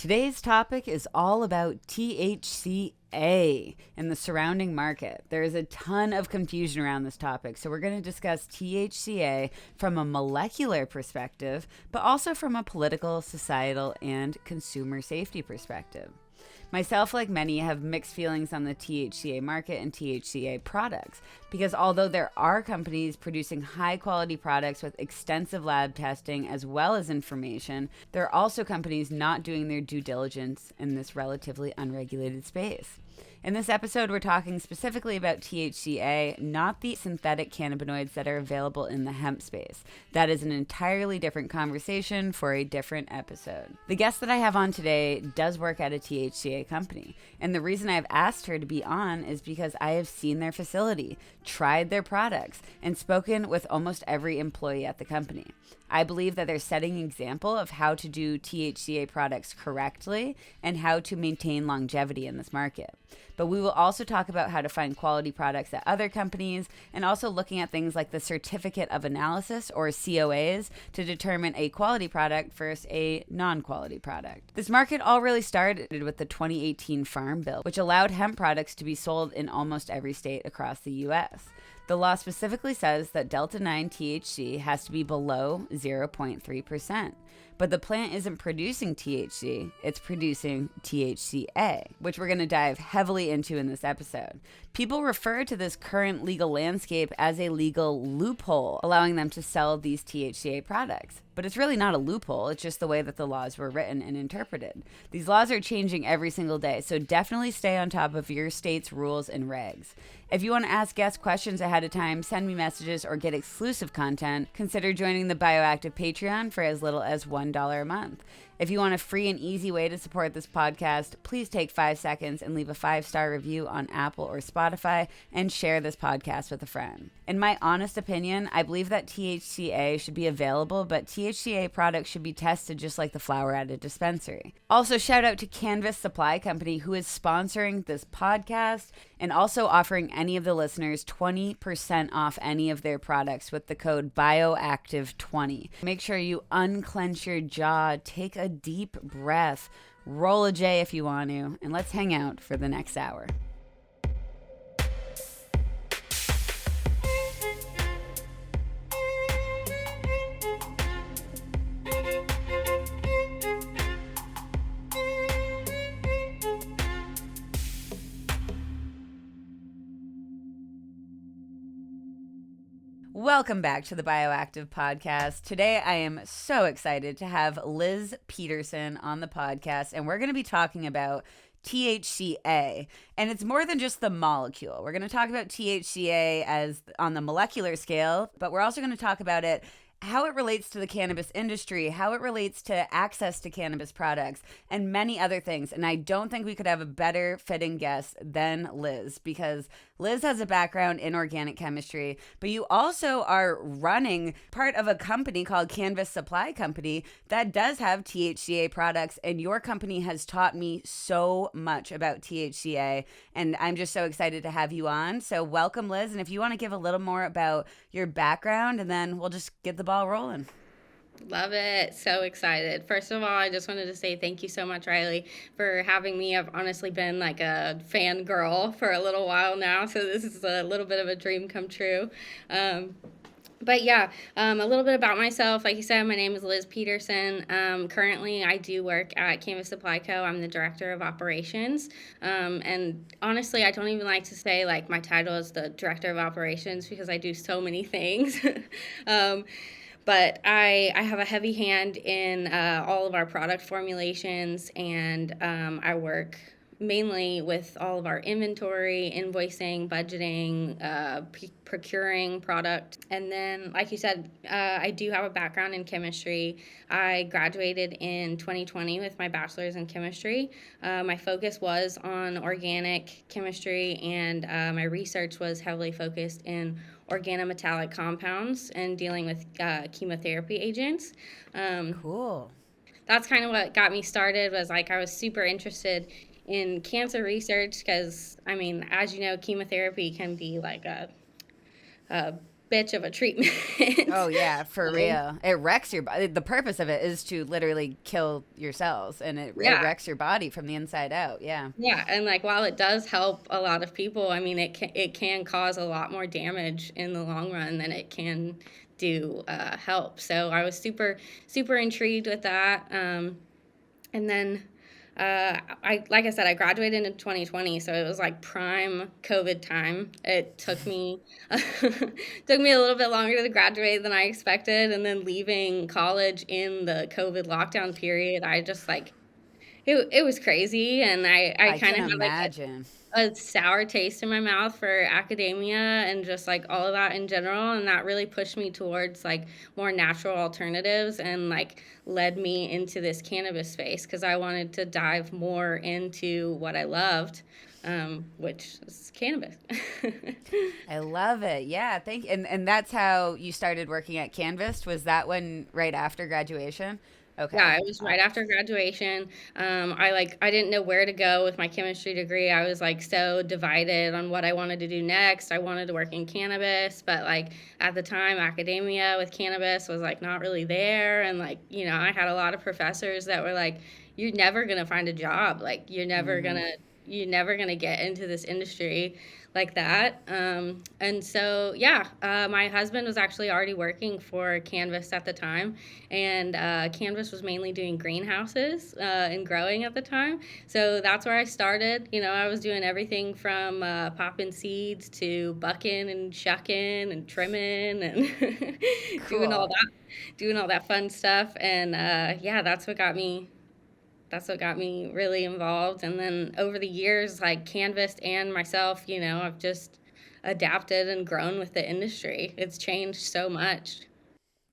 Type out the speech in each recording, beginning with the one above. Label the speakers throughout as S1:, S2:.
S1: Today's topic is all about THCA and the surrounding market. There is a ton of confusion around this topic, so we're going to discuss THCA from a molecular perspective, but also from a political, societal, and consumer safety perspective. Myself, like many, have mixed feelings on the THCA market and THCA products because although there are companies producing high-quality products with extensive lab testing as well as information, there are also companies not doing their due diligence in this relatively unregulated space. In this episode, we're talking specifically about THCA, not the synthetic cannabinoids that are available in the hemp space. That is an entirely different conversation for a different episode. The guest that I have on today does work at a THCA company, and the reason I've asked her to be on is because I have seen their facility, tried their products, and spoken with almost every employee at the company. I believe that they're setting an example of how to do THCA products correctly and how to maintain longevity in this market. But we will also talk about how to find quality products at other companies and also looking at things like the Certificate of Analysis or COAs to determine a quality product versus a non-quality product. This market all really started with the 2018 Farm Bill, which allowed hemp products to be sold in almost every state across the U.S. The law specifically says that Delta-9 THC has to be below 0.3%. But the plant isn't producing THC, it's producing THCA, which we're going to dive heavily into in this episode. People refer to this current legal landscape as a legal loophole, allowing them to sell these THCA products. But it's really not a loophole, it's just the way that the laws were written and interpreted. These laws are changing every single day, so definitely stay on top of your state's rules and regs. If you want to ask guest questions ahead of time, send me messages, or get exclusive content, consider joining the Bioactive Patreon for as little as $1 a month. If you want a free and easy way to support this podcast, please take 5 seconds and leave a 5-star review on Apple or Spotify and share this podcast with a friend. In my honest opinion, I believe that THCA should be available, but THCA products should be tested just like the flower at a dispensary. Also, shout out to Canvast Supply Co, who is sponsoring this podcast and also offering any of the listeners 20% off any of their products with the code BIOACTIVE20. Make sure you unclench your jaw, take a deep breath, roll a J if you want to, and let's hang out for the next hour. Welcome back to the Bioactive Podcast. Today, I am so excited to have Liz Peterson on the podcast, and we're going to be talking about THCA. And it's more than just the molecule. We're going to talk about THCA as on the molecular scale, but we're also going to talk about it, how it relates to the cannabis industry, how it relates to access to cannabis products, and many other things. And I don't think we could have a better fitting guest than Liz, because Liz has a background in organic chemistry, but you also are running part of a company called Canvast Supply Co that does have THCA products, and your company has taught me so much about THCA, and I'm just so excited to have you on. So welcome, Liz, and if you want to give a little more about your background, and then we'll just get the ball rolling.
S2: Love it. So excited. First of all, I just wanted to say thank you so much, Riley, for having me. I've honestly been like a fangirl for a little while now, so this is a little bit of a dream come true. But yeah, a little bit about myself. Like you said, my name is Liz Peterson. Currently, I do work at Canvast Supply Co. I'm the director of operations. And honestly, I don't even like to say like my title is the director of operations because I do so many things. But I have a heavy hand in all of our product formulations, and I work mainly with all of our inventory, invoicing, budgeting, procuring product. And then, like you said, I do have a background in chemistry. I graduated in 2020 with my bachelor's in chemistry. My focus was on organic chemistry, and my research was heavily focused in organometallic compounds and dealing with chemotherapy agents.
S1: Cool.
S2: That's kind of what got me started. Was like I was super interested in cancer research because, I mean, as you know, chemotherapy can be like a bitch of a treatment.
S1: Oh yeah, for real. It wrecks your body. The purpose of it is to literally kill your cells, and it
S2: Yeah.
S1: wrecks your body from the inside out. Yeah.
S2: Yeah, and like while it does help a lot of people, I mean it can cause a lot more damage in the long run than it can do help. So I was super intrigued with that. And then I like I said, I graduated in 2020, so it was like prime COVID time. It took me took me a little bit longer to graduate than I expected, and then leaving college in the COVID lockdown period, I just like it was crazy, and I
S1: I
S2: kind
S1: can
S2: of had like
S1: imagine.
S2: a sour taste in my mouth for academia and just like all of that in general, and that really pushed me towards like more natural alternatives and like led me into this cannabis space because I wanted to dive more into what I loved, which is cannabis.
S1: I love it. Yeah, thank you. And that's how you started working at Canvas. Was that when right after graduation?
S2: Yeah,
S1: Okay.
S2: it was right after graduation. I didn't know where to go with my chemistry degree. I was like so divided on what I wanted to do next. I wanted to work in cannabis, but like at the time, academia with cannabis was like not really there. And like, I had a lot of professors that were like, "You're never gonna find a job. Like you're never gonna get into this industry like that." And so, yeah, my husband was actually already working for Canvas at the time, and Canvas was mainly doing greenhouses and growing at the time. So that's where I started. I was doing everything from popping seeds to bucking and shucking and trimming and
S1: Cool.
S2: doing all that fun stuff. And yeah, that's what got me really involved. And then over the years, like Canvas and myself, I've just adapted and grown with the industry. It's changed so much.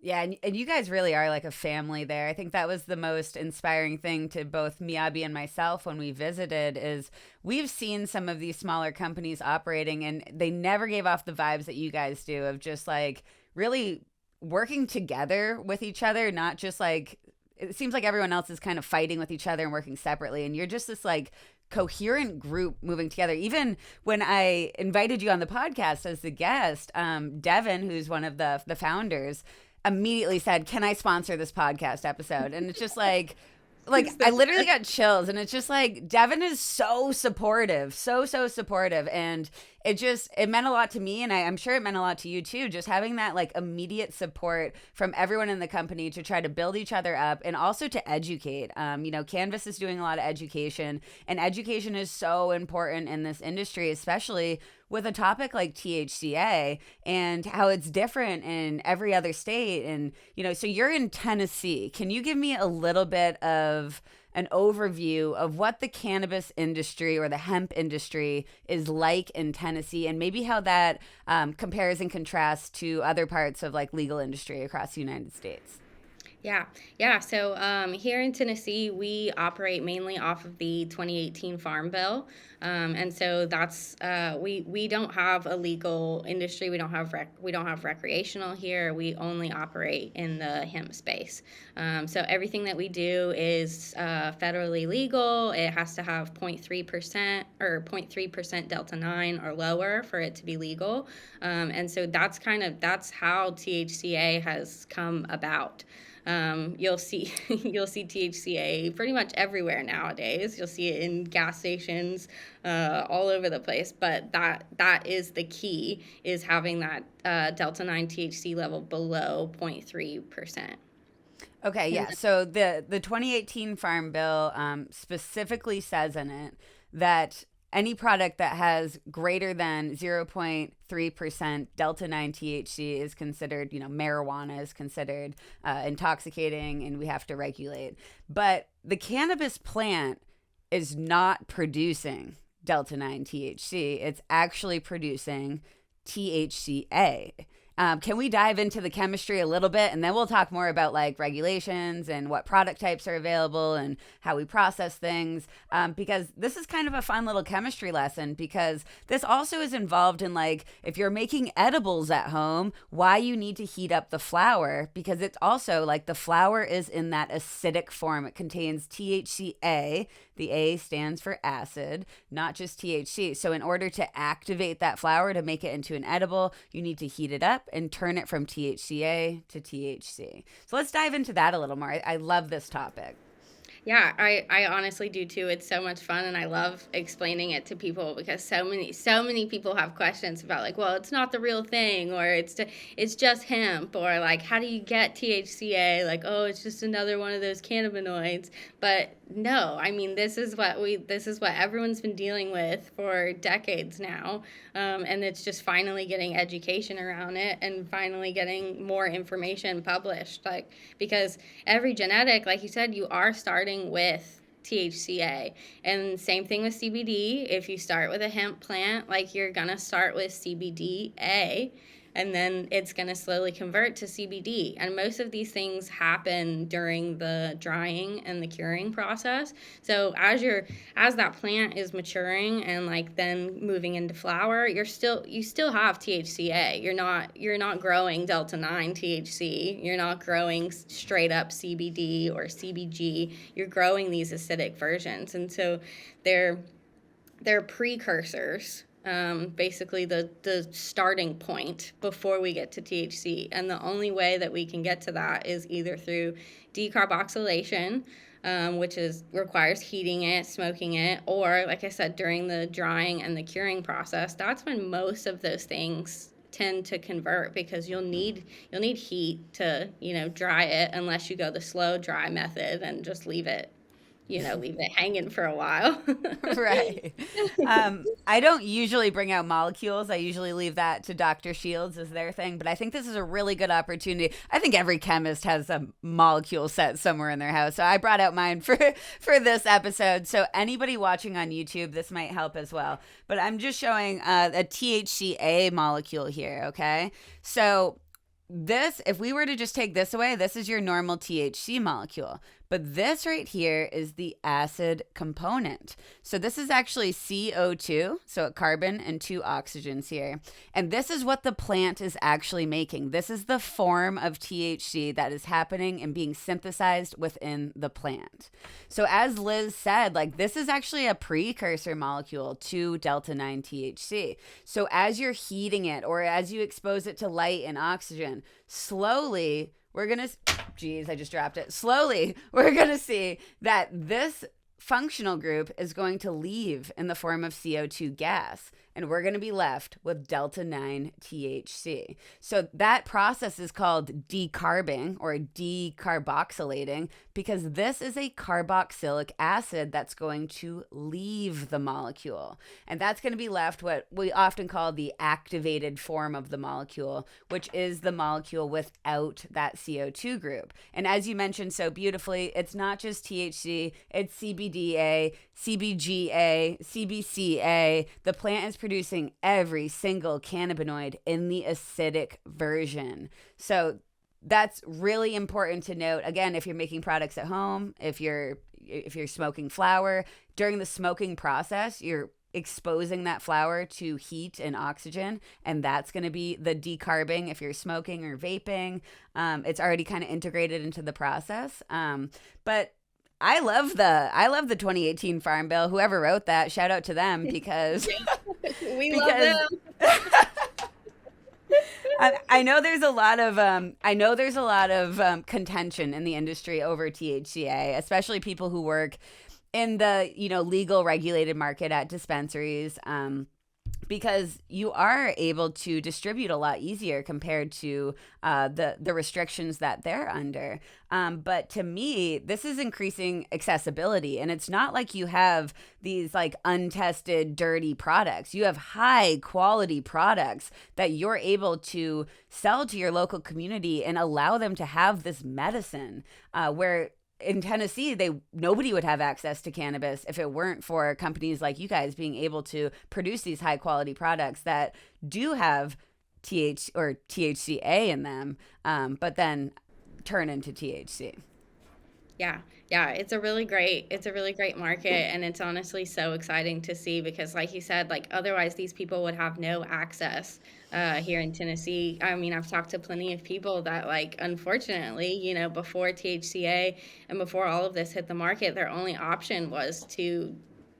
S1: Yeah, and you guys really are like a family there. I think that was the most inspiring thing to both Miyabi and myself when we visited is we've seen some of these smaller companies operating and they never gave off the vibes that you guys do of just like really working together with each other, not just like it seems like everyone else is kind of fighting with each other and working separately and you're just this like coherent group moving together. Even when I invited you on the podcast as the guest, Devin, who's one of the founders, immediately said, "Can I sponsor this podcast episode?" And it's just like I literally got chills, and it's just like Devin is so supportive, so supportive, and it meant a lot to me, and I'm sure it meant a lot to you too, just having that like immediate support from everyone in the company to try to build each other up and also to educate. Canvas is doing a lot of education, and education is so important in this industry, especially with a topic like THCA and how it's different in every other state. And, so you're in Tennessee. Can you give me a little bit of an overview of what the cannabis industry or the hemp industry is like in Tennessee and maybe how that compares and contrasts to other parts of like legal industry across the United States?
S2: Yeah, yeah. So here in Tennessee, we operate mainly off of the 2018 Farm Bill, and so that's we don't have a legal industry. We don't have recreational here. We only operate in the hemp space. So everything that we do is federally legal. It has to have 0.3% or 0.3% Delta 9 or lower for it to be legal, and so that's how THCA has come about. You'll see you'll see THCA pretty much everywhere nowadays. You'll see it in gas stations, all over the place. But that is the key, is having that Delta 9 THC level below 0.3%.
S1: Okay, yeah. So the 2018 Farm Bill specifically says in it that any product that has greater than 0.3% Delta 9 THC is considered, marijuana is considered intoxicating and we have to regulate. But the cannabis plant is not producing Delta 9 THC. It's actually producing THCA. Can we dive into the chemistry a little bit, and then we'll talk more about like regulations and what product types are available and how we process things, because this is kind of a fun little chemistry lesson, because this also is involved in like if you're making edibles at home, why you need to heat up the flower, because it's also like the flower is in that acidic form. It contains THCA. The A stands for acid, not just THC. So in order to activate that flower to make it into an edible, you need to heat it up. step and turn it from THCA to THC. So let's dive into that a little more. I love this topic.
S2: Yeah, I honestly do too. It's so much fun, and I love explaining it to people because so many people have questions about, like, well, it's not the real thing, or it's just hemp, or like, how do you get THCA? Like, oh, it's just another one of those cannabinoids. But no, I mean, this is what everyone's been dealing with for decades now, and it's just finally getting education around it and finally getting more information published, like, because every genetic, like you said, you are starting with THCA. And same thing with CBD. If you start with a hemp plant, like, you're going to start with CBDA, and then it's going to slowly convert to CBD. And most of these things happen during the drying and the curing process. So as that plant is maturing and, like, then moving into flower, you still have THCA. You're not growing delta 9 THC. You're not growing straight up CBD or CBG. You're growing these acidic versions. And so they're precursors, basically the starting point before we get to THC. And the only way that we can get to that is either through decarboxylation, which requires heating it, smoking it, or, like I said, during the drying and the curing process. That's when most of those things tend to convert, because you'll need heat to, dry it, unless you go the slow dry method and just leave it hanging for a while.
S1: Right. I don't usually bring out molecules. I usually leave that to Dr. Shields as their thing, but I think this is a really good opportunity. I think every chemist has a molecule set somewhere in their house. So I brought out mine for this episode. So anybody watching on YouTube, this might help as well. But I'm just showing a THCA molecule here, okay? So if we were to just take this away, this is your normal THC molecule. But this right here is the acid component. So this is actually CO2, so a carbon and 2 oxygens here. And this is what the plant is actually making. This is the form of THC that is happening and being synthesized within the plant. So as Liz said, like, this is actually a precursor molecule to delta 9 THC. So as you're heating it, or as you expose it to light and oxygen, slowly we're going to see that this functional group is going to leave in the form of CO2 gas, and we're going to be left with delta 9 THC. So that process is called decarbing or decarboxylating, because this is a carboxylic acid that's going to leave the molecule. And that's going to be left what we often call the activated form of the molecule, which is the molecule without that CO2 group. And as you mentioned so beautifully, it's not just THC, it's CBDA, CBGA, CBCA. The plant is producing every single cannabinoid in the acidic version. So that's really important to note. Again, if you're making products at home, if you're smoking flower, during the smoking process, you're exposing that flower to heat and oxygen, and that's going to be the decarbing. If you're smoking or vaping, it's already kind of integrated into the process. But I love the 2018 Farm Bill. Whoever wrote that, shout out to them, because
S2: love them.
S1: I know there's a lot of contention in the industry over THCA, especially people who work in the legal regulated market at dispensaries. Because you are able to distribute a lot easier compared to the restrictions that they're under. But to me, this is increasing accessibility. And it's not like you have these like untested, dirty products. You have high quality products that you're able to sell to your local community and allow them to have this medicine where in Tennessee, nobody would have access to cannabis if it weren't for companies like you guys being able to produce these high quality products that do have THCA in them, but then turn into THC.
S2: Yeah, it's a really great market, and it's honestly so exciting to see, because like you said, like, otherwise these people would have no access here in Tennessee. I mean, I've talked to plenty of people that, like, unfortunately, before THCA and before all of this hit the market, their only option was to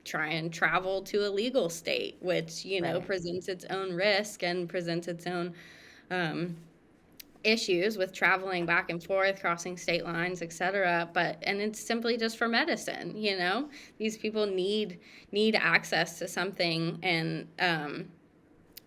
S2: try and travel to a legal state, which,
S1: Right.
S2: presents its own risk and presents its own issues with traveling back and forth, crossing state lines, etc. And it's simply just for medicine. These people need access to something. And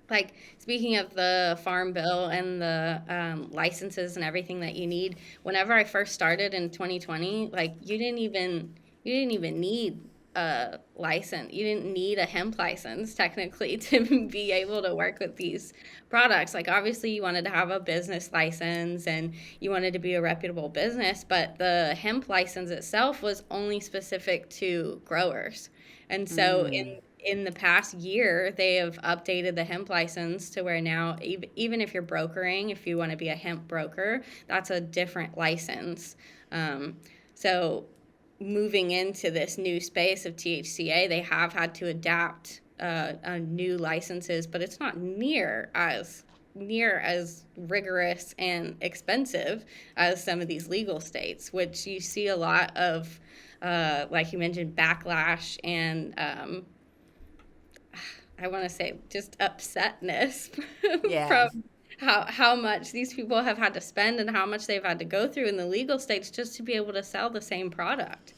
S2: like, speaking of the farm bill and the licenses and everything that you need, whenever I first started in 2020, like, you didn't even need a license. You didn't need a hemp license technically to be able to work with these products. Like, obviously you wanted to have a business license and you wanted to be a reputable business, but the hemp license itself was only specific to growers. And so in the past year, they have updated the hemp license to where now, even if you're brokering, if you want to be a hemp broker, that's a different license. So moving into this new space of THCA, they have had to adapt new licenses, but it's not near as rigorous and expensive as some of these legal states, which you see a lot of, like you mentioned, backlash and I want to say just upsetness
S1: Yeah.
S2: from how much these people have had to spend and how much they've had to go through in the legal states just to be able to sell the same product.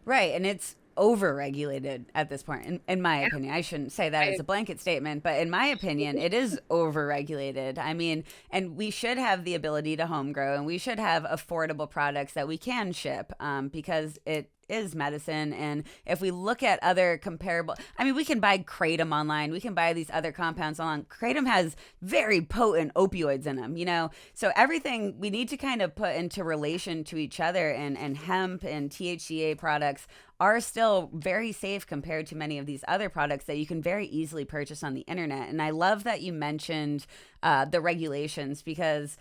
S1: Right. And it's over-regulated at this point, in my opinion. I shouldn't say that as a blanket statement, but in my opinion, it is over-regulated. I mean, and we should have the ability to home grow, and we should have affordable products that we can ship, because it is medicine. And if we look at other comparable, I mean, we can buy kratom online, we can buy these other compounds online. Kratom has very potent opioids in them, so everything we need to kind of put into relation to each other. And hemp and THCA products are still very safe compared to many of these other products that you can very easily purchase on the internet. And I love that you mentioned the regulations, because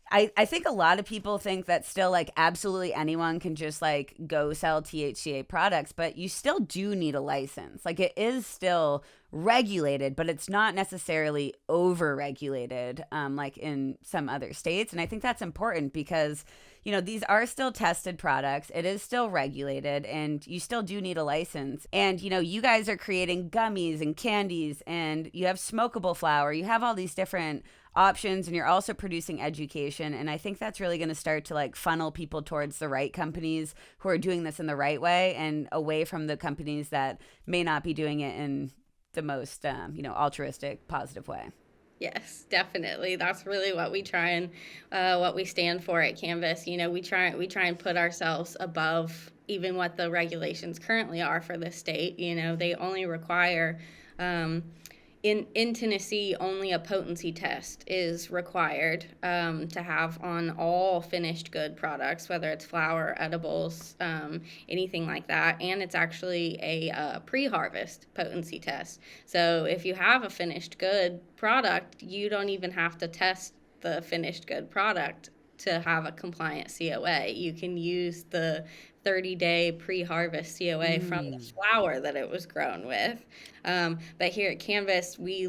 S1: I think a lot of people think that still, like, absolutely anyone can just, like, go sell THCA products, but you still do need a license. Like, it is still regulated, but it's not necessarily over-regulated, like in some other states. And I think that's important because, these are still tested products. It is still regulated, and you still do need a license. And, you guys are creating gummies and candies, and you have smokable flower. You have all these different options, and you're also producing education. And I think that's really going to start to, like, funnel people towards the right companies who are doing this in the right way, and away from the companies that may not be doing it in the most altruistic, positive way.
S2: Yes, definitely. That's really what we try and what we stand for at Canvas. We try and put ourselves above even what the regulations currently are for the state. They only require in Tennessee, only a potency test is required to have on all finished good products, whether it's flower, edibles, anything like that. And it's actually a pre-harvest potency test. So if you have a finished good product, you don't even have to test the finished good product to have a compliant COA. You can use the 30-day pre-harvest COA from the flower that it was grown with. But here at Canvas, we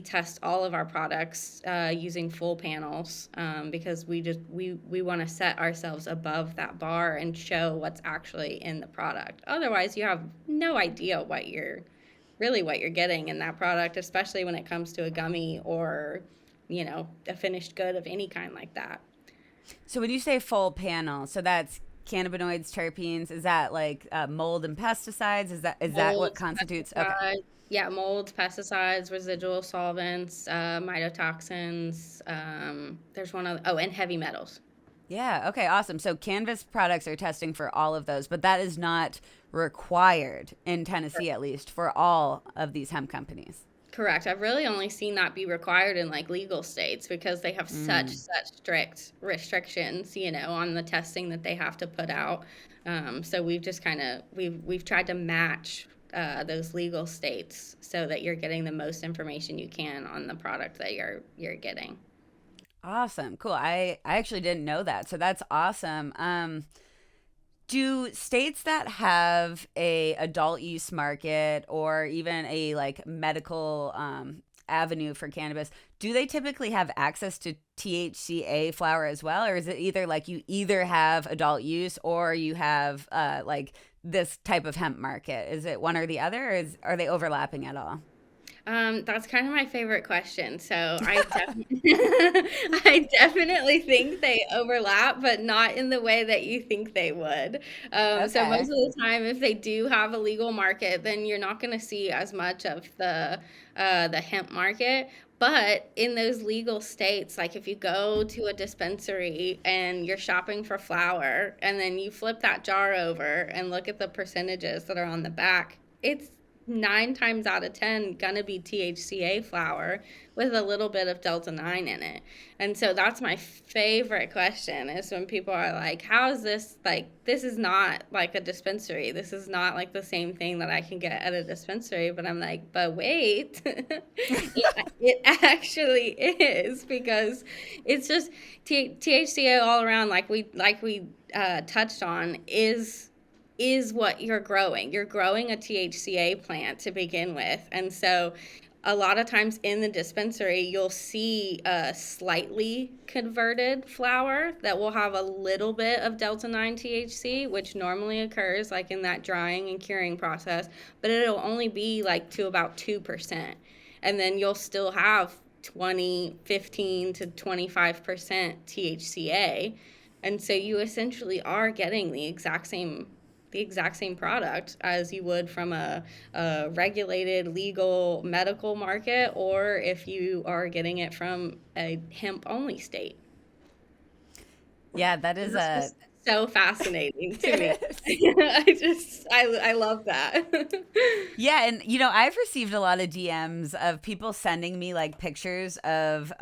S2: test all of our products using full panels, because we want to set ourselves above that bar and show what's actually in the product. Otherwise, you have no idea what you're getting in that product, especially when it comes to a gummy or a finished good of any kind like that.
S1: So when you say full panel, so that's cannabinoids, terpenes, is that like mold and pesticides? Is that what constitutes? Okay.
S2: Yeah, molds, pesticides, residual solvents, mycotoxins. There's one other. Oh, and heavy metals.
S1: Yeah. Okay. Awesome. So Canvas products are testing for all of those, but that is not required in Tennessee, at least, for all of these hemp companies.
S2: Correct. I've really only seen that be required in, like, legal states, because they have such strict restrictions, on the testing that they have to put out. So we've just we've tried to match those legal states so that you're getting the most information you can on the product that you're getting.
S1: Awesome. Cool. I actually didn't know that. So that's awesome. Do states that have a adult use market, or even a, like, medical avenue for cannabis, do they typically have access to THCA flower as well? Or is it either like you either have adult use or you have like this type of hemp market? Is it one or the other, or are they overlapping at all?
S2: That's kind of my favorite question. So I definitely think they overlap, but not in the way that you think they would. So most
S1: Okay.
S2: of the time, if they do have a legal market, then you're not going to see as much of the hemp market. But in those legal states, like if you go to a dispensary and you're shopping for flour, and then you flip that jar over and look at the percentages that are on the back, it's 9 times out of 10 gonna be THCA flower with a little bit of Delta 9 in it. And so that's my favorite question is when people are like, how is this like, this is not like a dispensary. This is not like the same thing that I can get at a dispensary. But I'm like, but wait, it actually is because it's just THCA all around, like we touched on, is what you're growing. You're growing a THCA plant to begin with. And so a lot of times in the dispensary, you'll see a slightly converted flower that will have a little bit of Delta 9 THC, which normally occurs like in that drying and curing process, but it'll only be like to about 2%. And then you'll still have 15 to 25% THCA. And so you essentially are getting the exact same product as you would from a regulated legal medical market, or if you are getting it from a hemp only state.
S1: Yeah, that is
S2: It's
S1: a
S2: just so fascinating to me. I love that.
S1: Yeah, and I've received a lot of DMs of people sending me like pictures of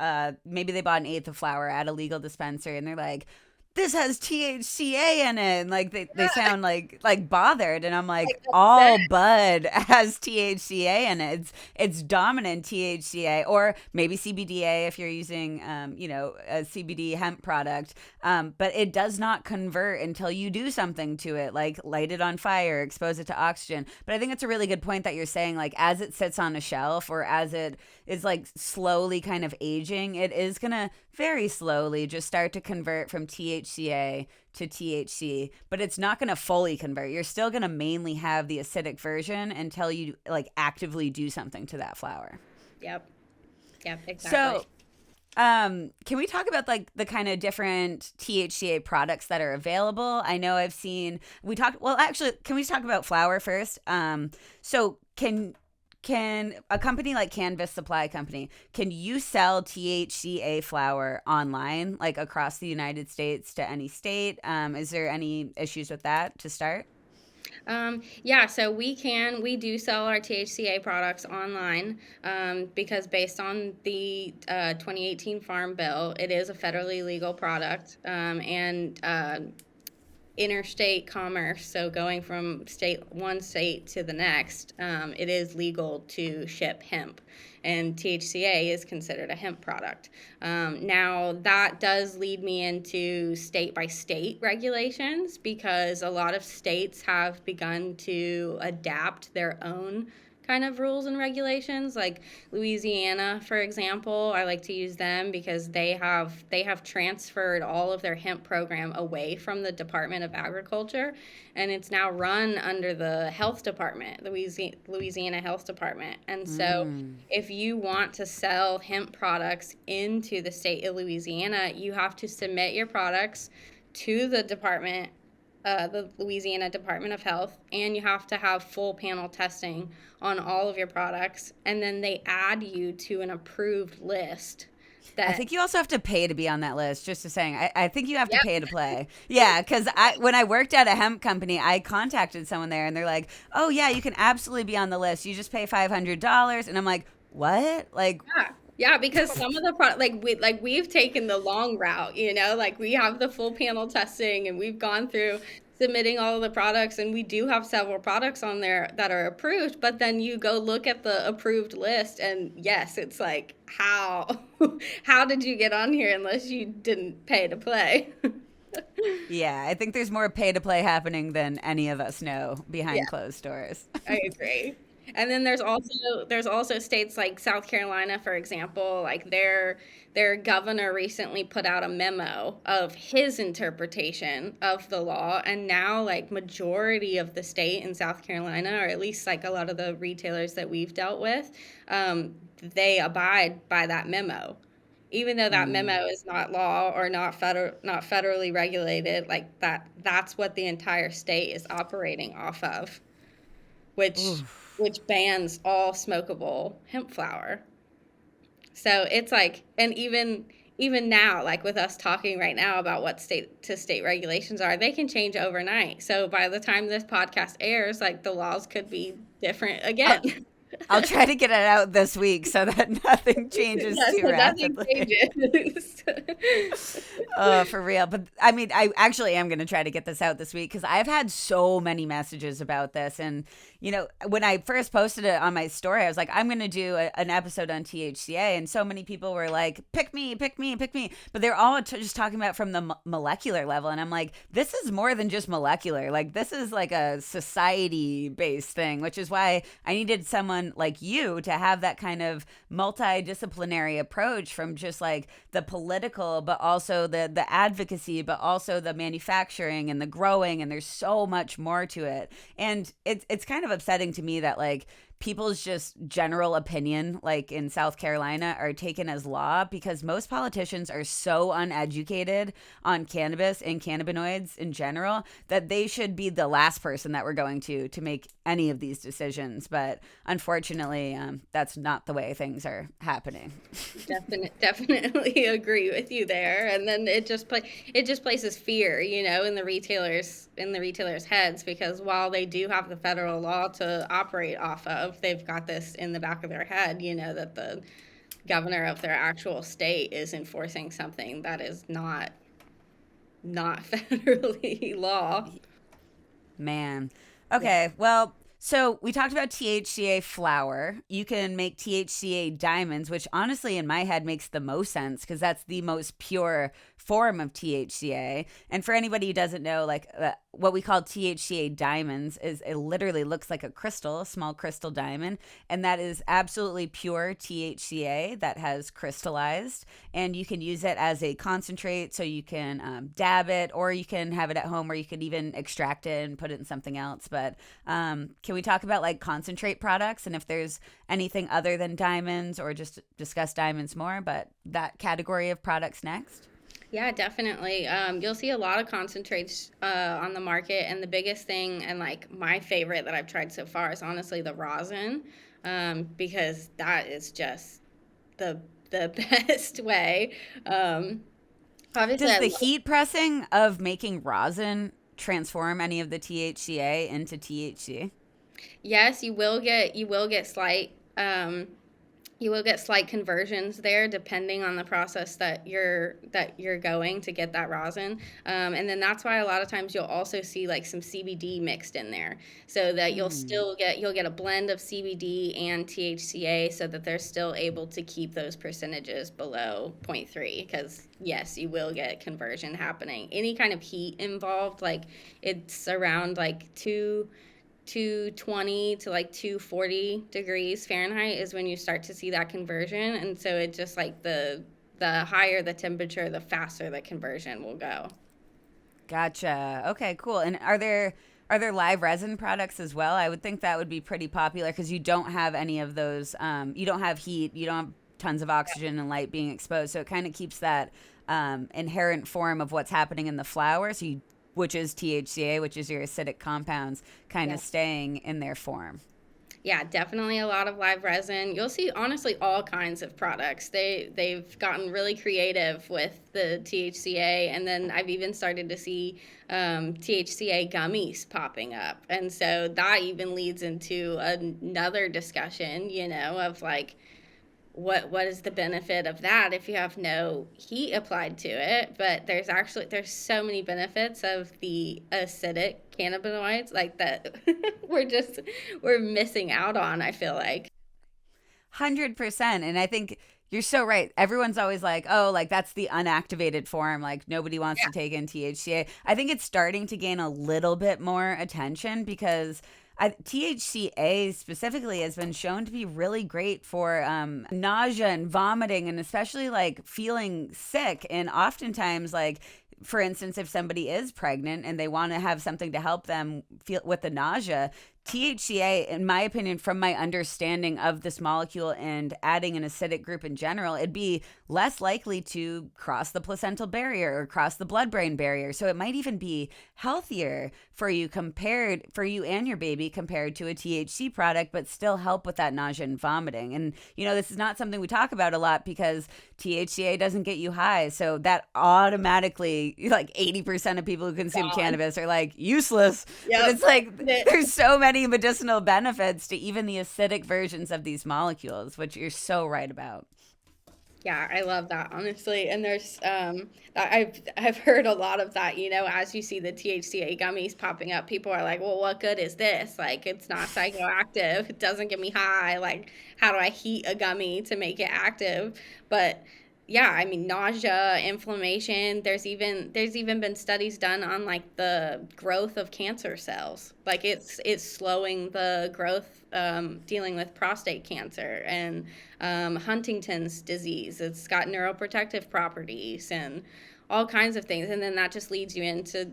S1: maybe they bought an eighth of flour at a legal dispensary and they're like, this has THCA in it. And like they sound like bothered. And I'm like,
S2: Like
S1: all
S2: upset.
S1: bud has THCA in it. It's dominant THCA or maybe CBDA if you're using a CBD hemp product. But it does not convert until you do something to it, like light it on fire, expose it to oxygen. But I think it's a really good point that you're saying, like as it sits on a shelf or as it is like slowly kind of aging, it is gonna very slowly just start to convert from THCA to THC, but it's not going to fully convert. You're still going to mainly have the acidic version until you like actively do something to that flower.
S2: Yep. Yep, exactly.
S1: So, can we talk about like the kind of different THCA products that are available? I know I've seen well actually can we talk about flower first? So can a company like Canvas Supply Company, can you sell THCA flower online, like across the United States to any state? Is there any issues with that to start?
S2: Yeah, so we do sell our THCA products online because based on the 2018 Farm Bill, it is a federally legal product. And interstate commerce, so going from one state to the next, it is legal to ship hemp, and THCA is considered a hemp product. Now that does lead me into state by state regulations because a lot of states have begun to adapt their own kind of rules and regulations. Like Louisiana, for example, I like to use them because they have transferred all of their hemp program away from the Department of Agriculture, and it's now run under the health department, Louisiana Health Department. And so if you want to sell hemp products into the state of Louisiana, you have to submit your products to the Louisiana Department of Health, and you have to have full panel testing on all of your products, and then they add you to an approved list.
S1: I
S2: That
S1: think you also have to pay to be on that list. Just to saying, I think you have to
S2: Yep.
S1: pay to play. Yeah, because when I worked at a hemp company, I contacted someone there, and they're like, "Oh yeah, you can absolutely be on the list. You just pay $500." And I'm like, "What?" Like,
S2: Yeah, because some of the product, we've taken the long route, like we have the full panel testing and we've gone through submitting all of the products, and we do have several products on there that are approved, but then you go look at the approved list and yes, it's like how how did you get on here unless you didn't pay to play?
S1: yeah, I think there's more pay to play happening than any of us know
S2: Yeah,
S1: behind closed doors.
S2: I agree. And then there's also states like South Carolina, for example, like their governor recently put out a memo of his interpretation of the law, and now like majority of the state in South Carolina, or at least like a lot of the retailers that we've dealt with, they abide by that memo. Even though that
S1: Mm.
S2: memo is not law or not federally regulated, like that's what the entire state is operating off of, which
S1: Oof.
S2: which bans all smokable hemp flower. So it's like, and even now, like with us talking right now about what state to state regulations are, they can change overnight. So by the time this podcast airs, like the laws could be different
S1: I'll,
S2: again.
S1: I'll try to get it out this week so that nothing changes
S2: Yes,
S1: too
S2: so nothing
S1: rapidly.
S2: changes.
S1: For real. But I mean, I actually am going to try to get this out this week because I've had so many messages about this. And, when I first posted it on my story, I was like, I'm going to do an episode on THCA. And so many people were like, pick me, pick me, pick me. But they're all just talking about from the molecular level. And I'm like, this is more than just molecular. Like, this is like a society based thing, which is why I needed someone like you to have that kind of multidisciplinary approach from just like the political, but also the advocacy, but also the manufacturing and the growing. And there's so much more to it. And it's kind of upsetting to me that like people's just general opinion, like in South Carolina, are taken as law because most politicians are so uneducated on cannabis and cannabinoids in general that they should be the last person that we're going to make any of these decisions. But unfortunately, that's not the way things are happening.
S2: Definitely agree with you there. And then it just places fear, in the retailers' heads, because while they do have the federal law to operate off of, they've got this in the back of their head, that the governor of their actual state is enforcing something that is not federally law.
S1: Man.
S2: Yeah.
S1: Okay, well, so we talked about THCA flower. You can make THCA diamonds, which honestly, in my head, makes the most sense because that's the most pure form of THCA. And for anybody who doesn't know, like what we call THCA diamonds is it literally looks like a crystal, a small crystal diamond. And that is absolutely pure THCA that has crystallized. And you can use it as a concentrate. So you can dab it, or you can have it at home, or you could even extract it and put it in something else. But can we talk about like concentrate products and if there's anything other than diamonds, or just discuss diamonds more, but that category of products next?
S2: Yeah, definitely. You'll see a lot of concentrates on the market, and the biggest thing, and like my favorite that I've tried so far, is honestly the rosin, because that is just the best way. Um, Obviously,
S1: Does
S2: I
S1: the
S2: love.
S1: heat pressing of making rosin transform any of the THCA into THC?
S2: Yes, you will get slight conversions there depending on the process that you're going to get that rosin, and then that's why a lot of times you'll also see like some CBD mixed in there, so that
S1: Hmm.
S2: you'll get a blend of CBD and THCA, so that they're still able to keep those percentages below zero point 0.3, because yes, you will get conversion happening. Any kind of heat involved, like it's around like 220 to like 240 degrees Fahrenheit is when you start to see that conversion. And so it just like the higher the temperature, the faster the conversion will go.
S1: Gotcha. Okay, cool. And are there live resin products as well? I would think that would be pretty popular because you don't have any of those. You don't have heat. You don't have tons of oxygen and light being exposed, so it kind of keeps that inherent form of what's happening in the flower. Which is THCA, which is your acidic compounds, kind of
S2: Yes.
S1: staying in their form.
S2: Yeah, definitely a lot of live resin. You'll see honestly all kinds of products. They've gotten really creative with the THCA, and then I've even started to see THCA gummies popping up, and so that even leads into another discussion, of like what is the benefit of that if you have no heat applied to it. But there's so many benefits of the acidic cannabinoids, like that we're missing out on, I feel like.
S1: 100%. And I think you're so right. Everyone's always like, oh, like that's the unactivated form. Like nobody wants to take in THCA. I think it's starting to gain a little bit more attention because THCA specifically has been shown to be really great for nausea and vomiting, and especially like feeling sick. And oftentimes, like, for instance, if somebody is pregnant and they want to have something to help them feel with the nausea, THCA, in my opinion, from my understanding of this molecule and adding an acidic group in general, it'd be less likely to cross the placental barrier or cross the blood-brain barrier. So it might even be healthier for you and your baby compared to a THC product, but still help with that nausea and vomiting. And, this is not something we talk about a lot because THCA doesn't get you high. So that automatically, like 80% of people who consume cannabis are like useless. Yep. But it's like there's so many medicinal benefits to even the acidic versions of these molecules, which you're so right about.
S2: Yeah, I love that, honestly. And there's I've heard a lot of that, as you see the THCA gummies popping up, people are like, well, what good is this? Like, it's not psychoactive. It doesn't get me high. Like, how do I heat a gummy to make it active? But yeah, I mean, nausea, inflammation. There's even been studies done on like the growth of cancer cells. Like it's slowing the growth, dealing with prostate cancer and Huntington's disease. It's got neuroprotective properties and all kinds of things. And then that just leads you into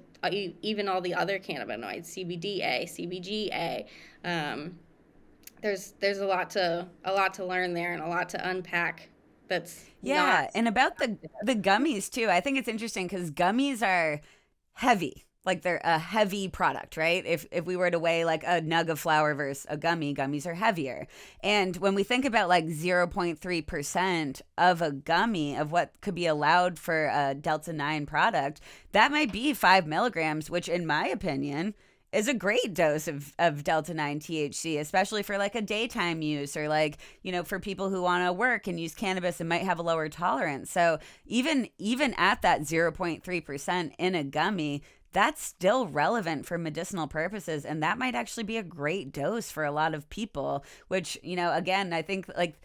S2: even all the other cannabinoids, CBDA, CBGA. There's a lot to learn there and a lot to unpack.
S1: And about the gummies too. I think it's interesting because gummies are heavy. Like they're a heavy product, right? If we were to weigh like a nug of flour versus a gummies are heavier. And when we think about like 0.3% of a gummy of what could be allowed for a Delta 9 product, that might be 5 milligrams, which in my opinion is a great dose of Delta 9 THC, especially for like a daytime use or like, for people who want to work and use cannabis and might have a lower tolerance. So even at that 0.3% in a gummy, that's still relevant for medicinal purposes. And that might actually be a great dose for a lot of people, which, again, I think like,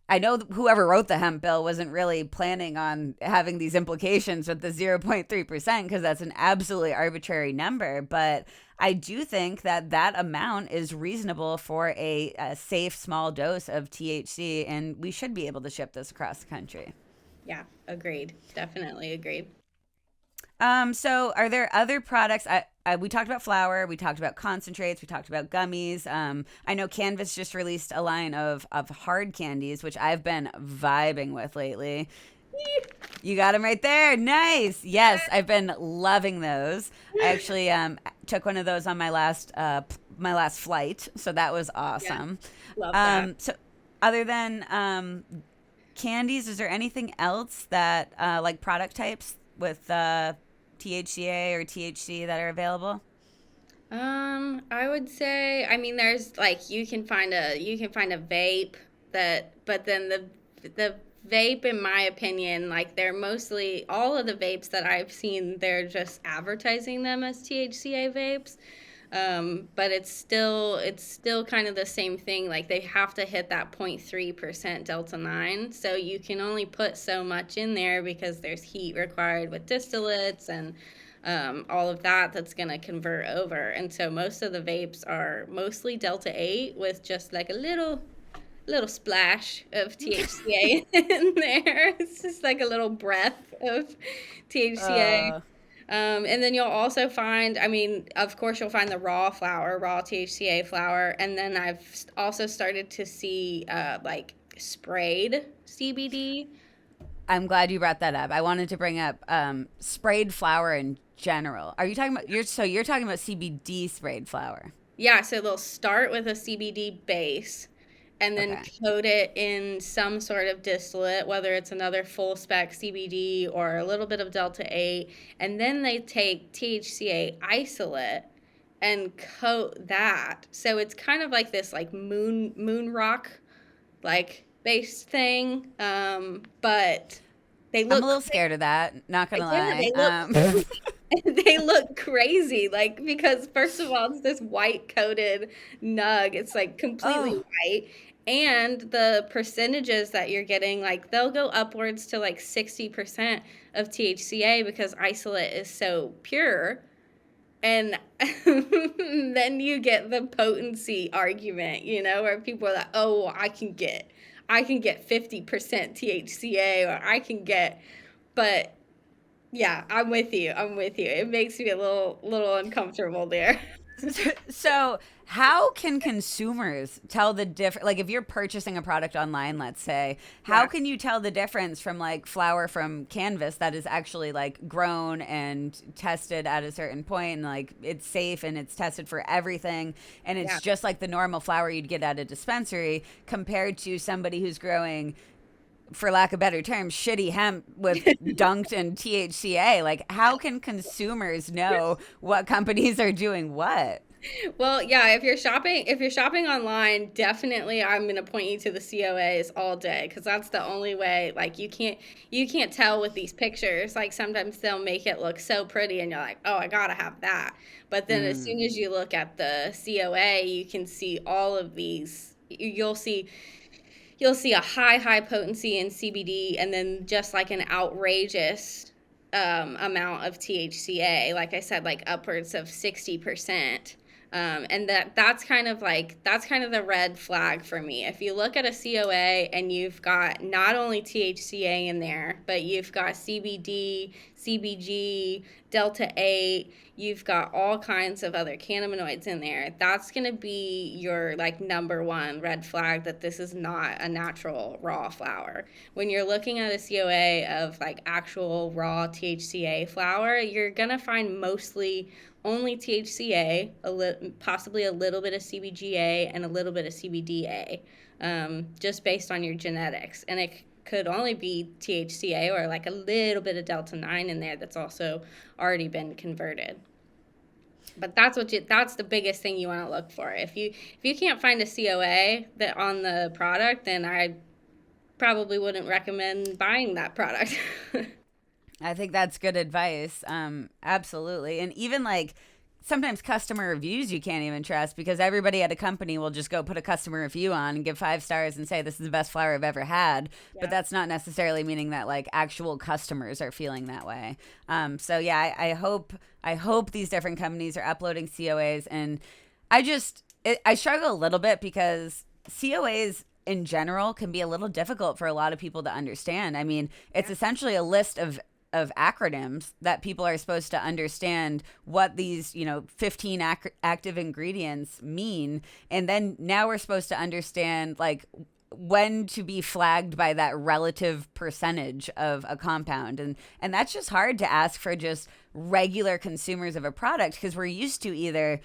S1: I know whoever wrote the hemp bill wasn't really planning on having these implications with the 0.3% because that's an absolutely arbitrary number. But I do think that amount is reasonable for a safe small dose of THC, and we should be able to ship this across the country.
S2: Yeah, agreed. Definitely agreed.
S1: So are there other products? We talked about flour, we talked about concentrates, we talked about gummies. I know Canvas just released a line of hard candies, which I've been vibing with lately. You got them right there. Nice. Yes, I've been loving those. I actually took one of those on my last flight, so that was awesome.
S2: Yeah, love that.
S1: So other than candies, is there anything else that like product types with THCA or THC that are available?
S2: I would say, I mean, there's like you can find a vape but then the vape, in my opinion, like they're mostly all of the vapes that I've seen, they're just advertising them as THCA vapes. But it's still kind of the same thing. Like they have to hit that 0.3% Delta 9. So you can only put so much in there because there's heat required with distillates and all of that's going to convert over. And so most of the vapes are mostly Delta 8 with just like a little splash of THCA in there. It's just like a little breath of THCA. And then you'll also find, I mean, of course, you'll find the raw THCA flower. And then I've also started to see like sprayed CBD.
S1: I'm glad you brought that up. I wanted to bring up sprayed flower in general. Are you talking about, you're talking about CBD sprayed flower?
S2: Yeah, so they'll start with a CBD base and then coat it in some sort of distillate, whether it's another full spec CBD or a little bit of Delta 8, and then they take THCA isolate and coat that. So it's kind of like this like moon rock like based thing, but they look.
S1: I'm a little scared of that. Not gonna lie.
S2: They look crazy, like, because first of all, it's this white coated nug. It's like completely white. And the percentages that you're getting, like they'll go upwards to like 60% of THCA because isolate is so pure. And then you get the potency argument, where people are like, oh, I can get 50% THCA, or but yeah, I'm with you. I'm with you. It makes me a little uncomfortable there.
S1: So, how can consumers tell the difference? Like, if you're purchasing a product online, let's say, how
S2: Yeah.
S1: can you tell the difference from like flower from Canvas that is actually like grown and tested at a certain point, and like it's safe and it's tested for everything, and
S2: Yeah.
S1: it's just like the normal flower you'd get at a dispensary, compared to somebody who's growing, for lack of better terms, shitty hemp with dunked in THCA? Like, how can consumers know what companies are doing what?
S2: Well, yeah, if you're shopping online, definitely I'm going to point you to the COAs all day, cuz that's the only way. Like, you can't tell with these pictures. Like, sometimes they'll make it look so pretty and you're like, "Oh, I got to have that." But then as soon
S1: Mm.
S2: as you look at the COA, you can see all of these. You'll see a high potency in CBD, and then just like an outrageous amount of THCA. Like I said, like upwards of 60%. And that's kind of the red flag for me. If you look at a COA and you've got not only THCA in there, but you've got CBD, CBG, Delta 8, you've got all kinds of other cannabinoids in there, that's going to be your like number one red flag that this is not a natural raw flower. When you're looking at a COA of like actual raw THCA flower, you're going to find mostly only THCA, possibly a little bit of CBGA and a little bit of CBDA, just based on your genetics. And it could only be THCA or like a little bit of Delta 9 in there that's also already been converted. But that's the biggest thing you want to look for. If you can't find a COA that on the product, then I probably wouldn't recommend buying that product.
S1: I think that's good advice. Absolutely. And even like sometimes customer reviews you can't even trust, because everybody at a company will just go put a customer review on and give 5 stars and say this is the best flower I've ever had. But
S2: Yeah.
S1: that's not necessarily meaning that like actual customers are feeling that way. So yeah, I hope these different companies are uploading COAs, and I struggle a little bit because COAs in general can be a little difficult for a lot of people to understand. I mean, it's
S2: Yeah.
S1: essentially a list of acronyms that people are supposed to understand what these 15 active ingredients mean, and then now we're supposed to understand like when to be flagged by that relative percentage of a compound, and that's just hard to ask for just regular consumers of a product, because we're used to either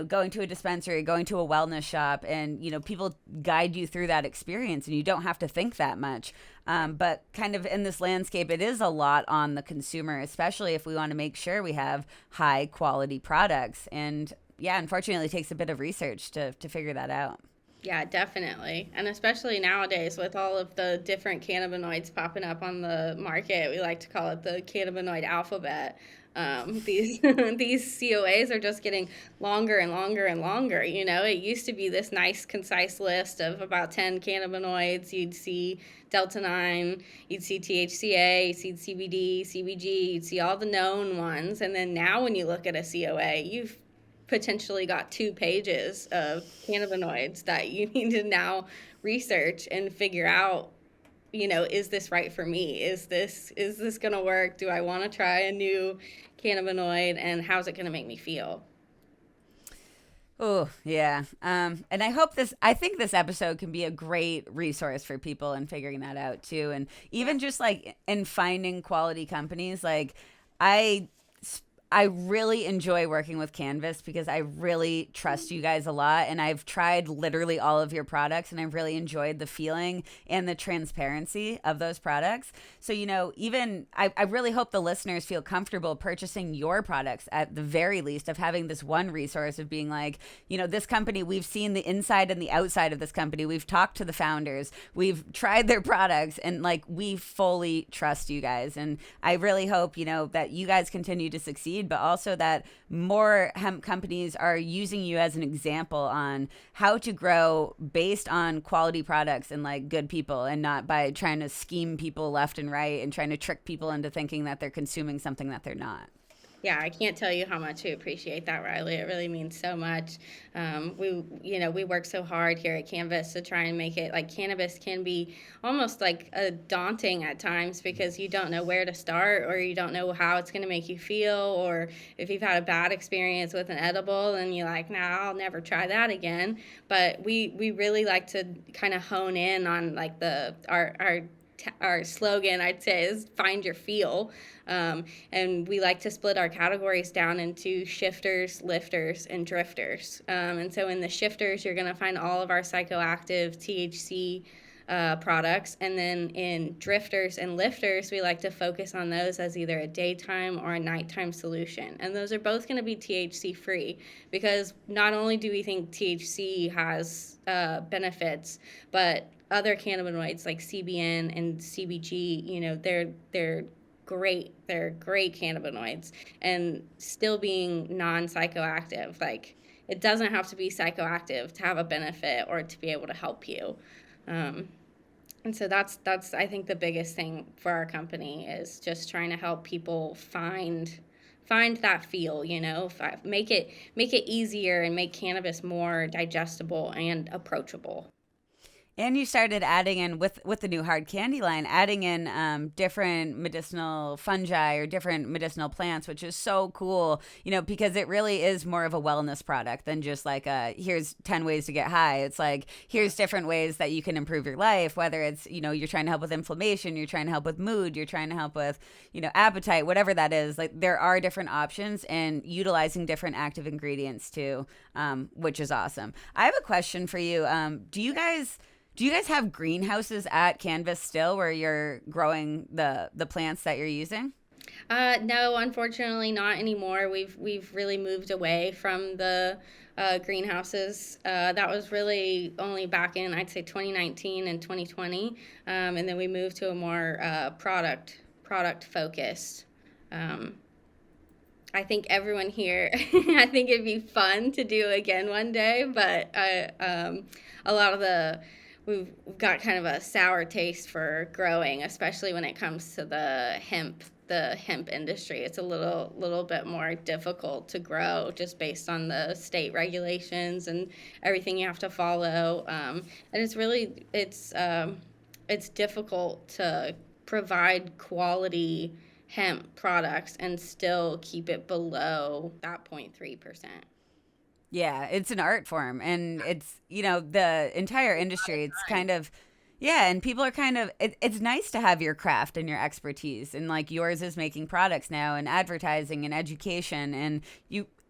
S1: going to a dispensary, going to a wellness shop, and people guide you through that experience and you don't have to think that much. But kind of in this landscape, it is a lot on the consumer, especially if we want to make sure we have high quality products. And yeah, unfortunately, it takes a bit of research to figure that out.
S2: Yeah, definitely. And especially nowadays with all of the different cannabinoids popping up on the market, we like to call it the cannabinoid alphabet. These these COAs are just getting longer and longer and longer. It used to be this nice, concise list of about 10 cannabinoids. You'd see Delta 9, you'd see THCA, you'd see CBD, CBG, you'd see all the known ones. And then now when you look at a COA, you've potentially got 2 pages of cannabinoids that you need to now research and figure out, is this right for me? Is this going to work? Do I want to try a new cannabinoid, and how's it going to make me feel?
S1: Oh, yeah. And I think this episode can be a great resource for people in figuring that out too. And
S2: Yeah.
S1: even just like in finding quality companies, like I I really enjoy working with Canvas because I really trust you guys a lot. And I've tried literally all of your products and I've really enjoyed the feeling and the transparency of those products. So, even I really hope the listeners feel comfortable purchasing your products at the very least, of having this one resource of being like, this company, we've seen the inside and the outside of this company. We've talked to the founders, we've tried their products, and like we fully trust you guys. And I really hope, that you guys continue to succeed, but also that more hemp companies are using you as an example on how to grow based on quality products and like good people, and not by trying to scheme people left and right and trying to trick people into thinking that they're consuming something that they're not.
S2: Yeah, I can't tell you how much we appreciate that, Riley. It really means so much. We work so hard here at Canvas to try and make it like cannabis can be almost like a daunting at times because you don't know where to start or you don't know how it's going to make you feel, or if you've had a bad experience with an edible and you're like, nah, I'll never try that again. But we really like to kind of hone in on like our slogan, I'd say, is find your feel. And we like to split our categories down into shifters, lifters, and drifters. And so in the shifters, you're going to find all of our psychoactive THC products. And then in drifters and lifters, we like to focus on those as either a daytime or a nighttime solution. And those are both going to be THC free because not only do we think THC has benefits, but other cannabinoids like CBN and CBG, they're great. They're great cannabinoids and still being non-psychoactive. Like it doesn't have to be psychoactive to have a benefit or to be able to help you. And so that's I think the biggest thing for our company is just trying to help people find that feel, make it easier and make cannabis more digestible and approachable.
S1: And you started adding in with the new hard candy line, adding in different medicinal fungi or different medicinal plants, which is so cool, because it really is more of a wellness product than just like here's 10 ways to get high. It's like, here's different ways that you can improve your life, whether it's, you're trying to help with inflammation, you're trying to help with mood, you're trying to help with, appetite, whatever that is. Like there are different options and utilizing different active ingredients too, which is awesome. I have a question for you. Do you guys have greenhouses at Canvas still where you're growing the plants that you're using?
S2: No, unfortunately not anymore. We've really moved away from the greenhouses. That was really only back in, I'd say, 2019 and 2020. And then we moved to a more product focused. I think everyone here, I think it'd be fun to do again one day, but a lot of we've got kind of a sour taste for growing, especially when it comes to the hemp industry. It's a little bit more difficult to grow just based on the state regulations and everything you have to follow. And it's difficult to provide quality hemp products and still keep it below that 0.3%.
S1: Yeah, it's an art form and it's, the entire industry, it's kind of, yeah, and people are kind of, it's nice to have your craft and your expertise and like yours is making products now and advertising and education and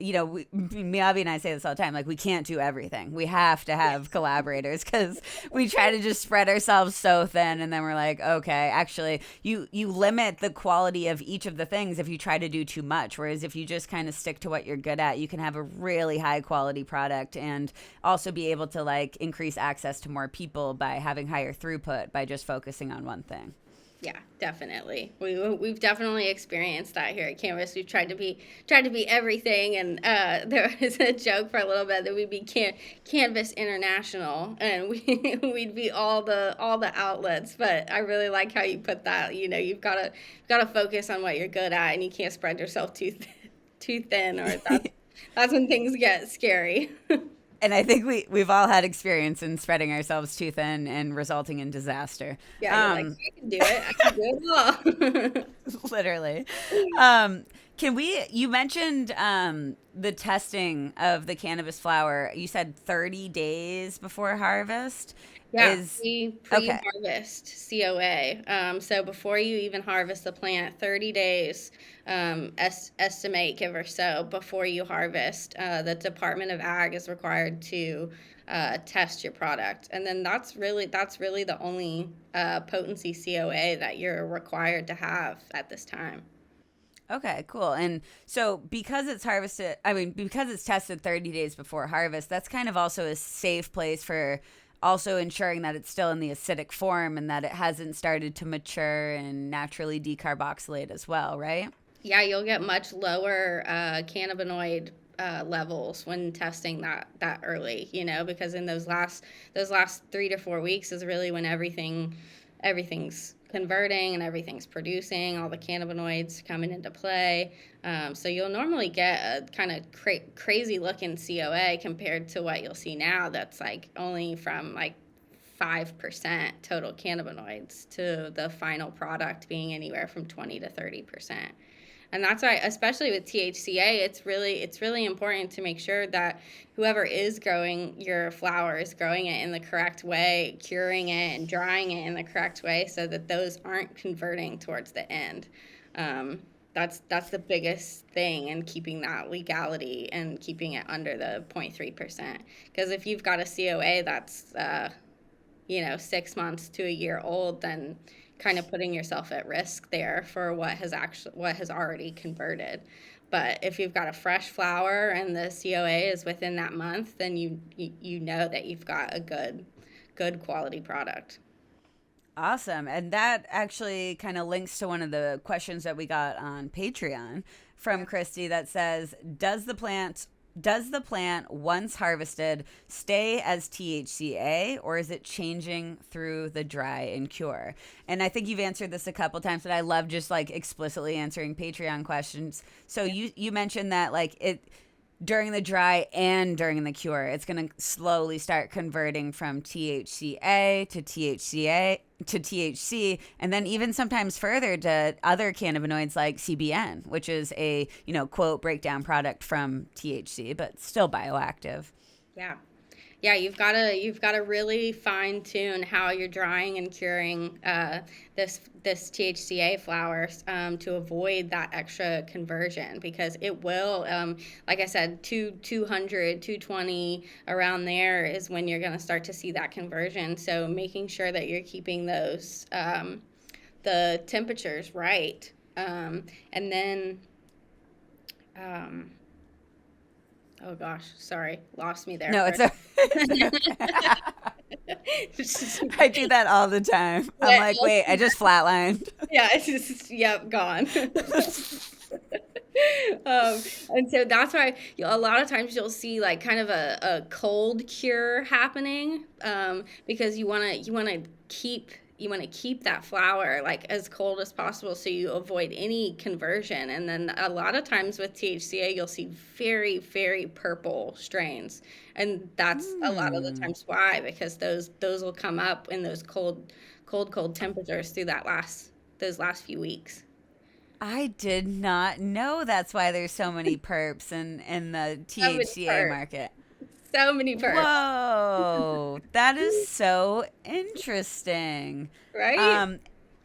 S1: Miyabi and I say this all the time, like we can't do everything. We have to have collaborators because we try to just spread ourselves so thin and then we're like, okay, actually you limit the quality of each of the things if you try to do too much. Whereas if you just kind of stick to what you're good at, you can have a really high quality product and also be able to like increase access to more people by having higher throughput by just focusing on one thing.
S2: Yeah, definitely. We've definitely experienced that here at Canvas. We've tried to be everything, and there was a joke for a little bit that we'd be Canvas International, and we'd be all the outlets. But I really like how you put that. You've got to focus on what you're good at, and you can't spread yourself too thin, or that's when things get scary.
S1: And I think we've all had experience in spreading ourselves too thin and resulting in disaster.
S2: Yeah, you're like, I can do it. I can do it all.
S1: Literally. You mentioned the testing of the cannabis flower. You said 30 days before harvest.
S2: Yeah, pre-harvest COA. So before you even harvest the plant, 30 days, estimate, give or so, before you harvest, the Department of Ag is required to test your product. And then that's really the only potency COA that you're required to have at this time.
S1: Okay, cool. And so because it's tested 30 days before harvest, that's kind of also a safe place for also ensuring that it's still in the acidic form and that it hasn't started to mature and naturally decarboxylate as well, right?
S2: Yeah, you'll get much lower cannabinoid levels when testing that early, because in those last 3 to 4 weeks is really when everything's converting and everything's producing, all the cannabinoids coming into play. So you'll normally get a kind of crazy looking COA compared to what you'll see now that's like only from like 5% total cannabinoids to the final product being anywhere from 20 to 30%. And that's why, especially with THCA, it's really important to make sure that whoever is growing your flower is growing it in the correct way, curing it and drying it in the correct way, so that those aren't converting towards the end. That's the biggest thing in keeping that legality and keeping it under the 0.3%. Because if you've got a COA that's 6 months to a year old, then kind of putting yourself at risk there for what has already converted. But if you've got a fresh flower and the COA is within that month, then you know that you've got a good quality product.
S1: Awesome. And that actually kind of links to one of the questions that we got on Patreon from Christy that says, does the plant, once harvested, stay as THCA, or is it changing through the dry and cure? And I think you've answered this a couple times, but I love just like explicitly answering Patreon questions. So you mentioned that like it during the dry and during the cure, it's going to slowly start converting from THCA to THC, and then even sometimes further to other cannabinoids like CBN, which is a, quote, breakdown product from THC, but still bioactive.
S2: Yeah, you've got to really fine tune how you're drying and curing this THCA flower to avoid that extra conversion, because it will, like I said, 200, 220 around there is when you're going to start to see that conversion. So making sure that you're keeping those the temperatures right, and then. Oh gosh, sorry, lost me there.
S1: No, it's I do that all the time. I'm like, wait, I just flatlined.
S2: Yeah, it's just, yep, gone. And so that's why a lot of times you'll see like kind of a cold cure happening, because you want to keep that flower like as cold as possible so you avoid any conversion. And then a lot of times with THCA, you'll see very, very purple strains. And that's a lot of the times why, because those will come up in those cold temperatures through those last few weeks.
S1: I did not know that's why there's so many perps in the THCA market.
S2: So many perks.
S1: Whoa, that is so interesting.
S2: Right?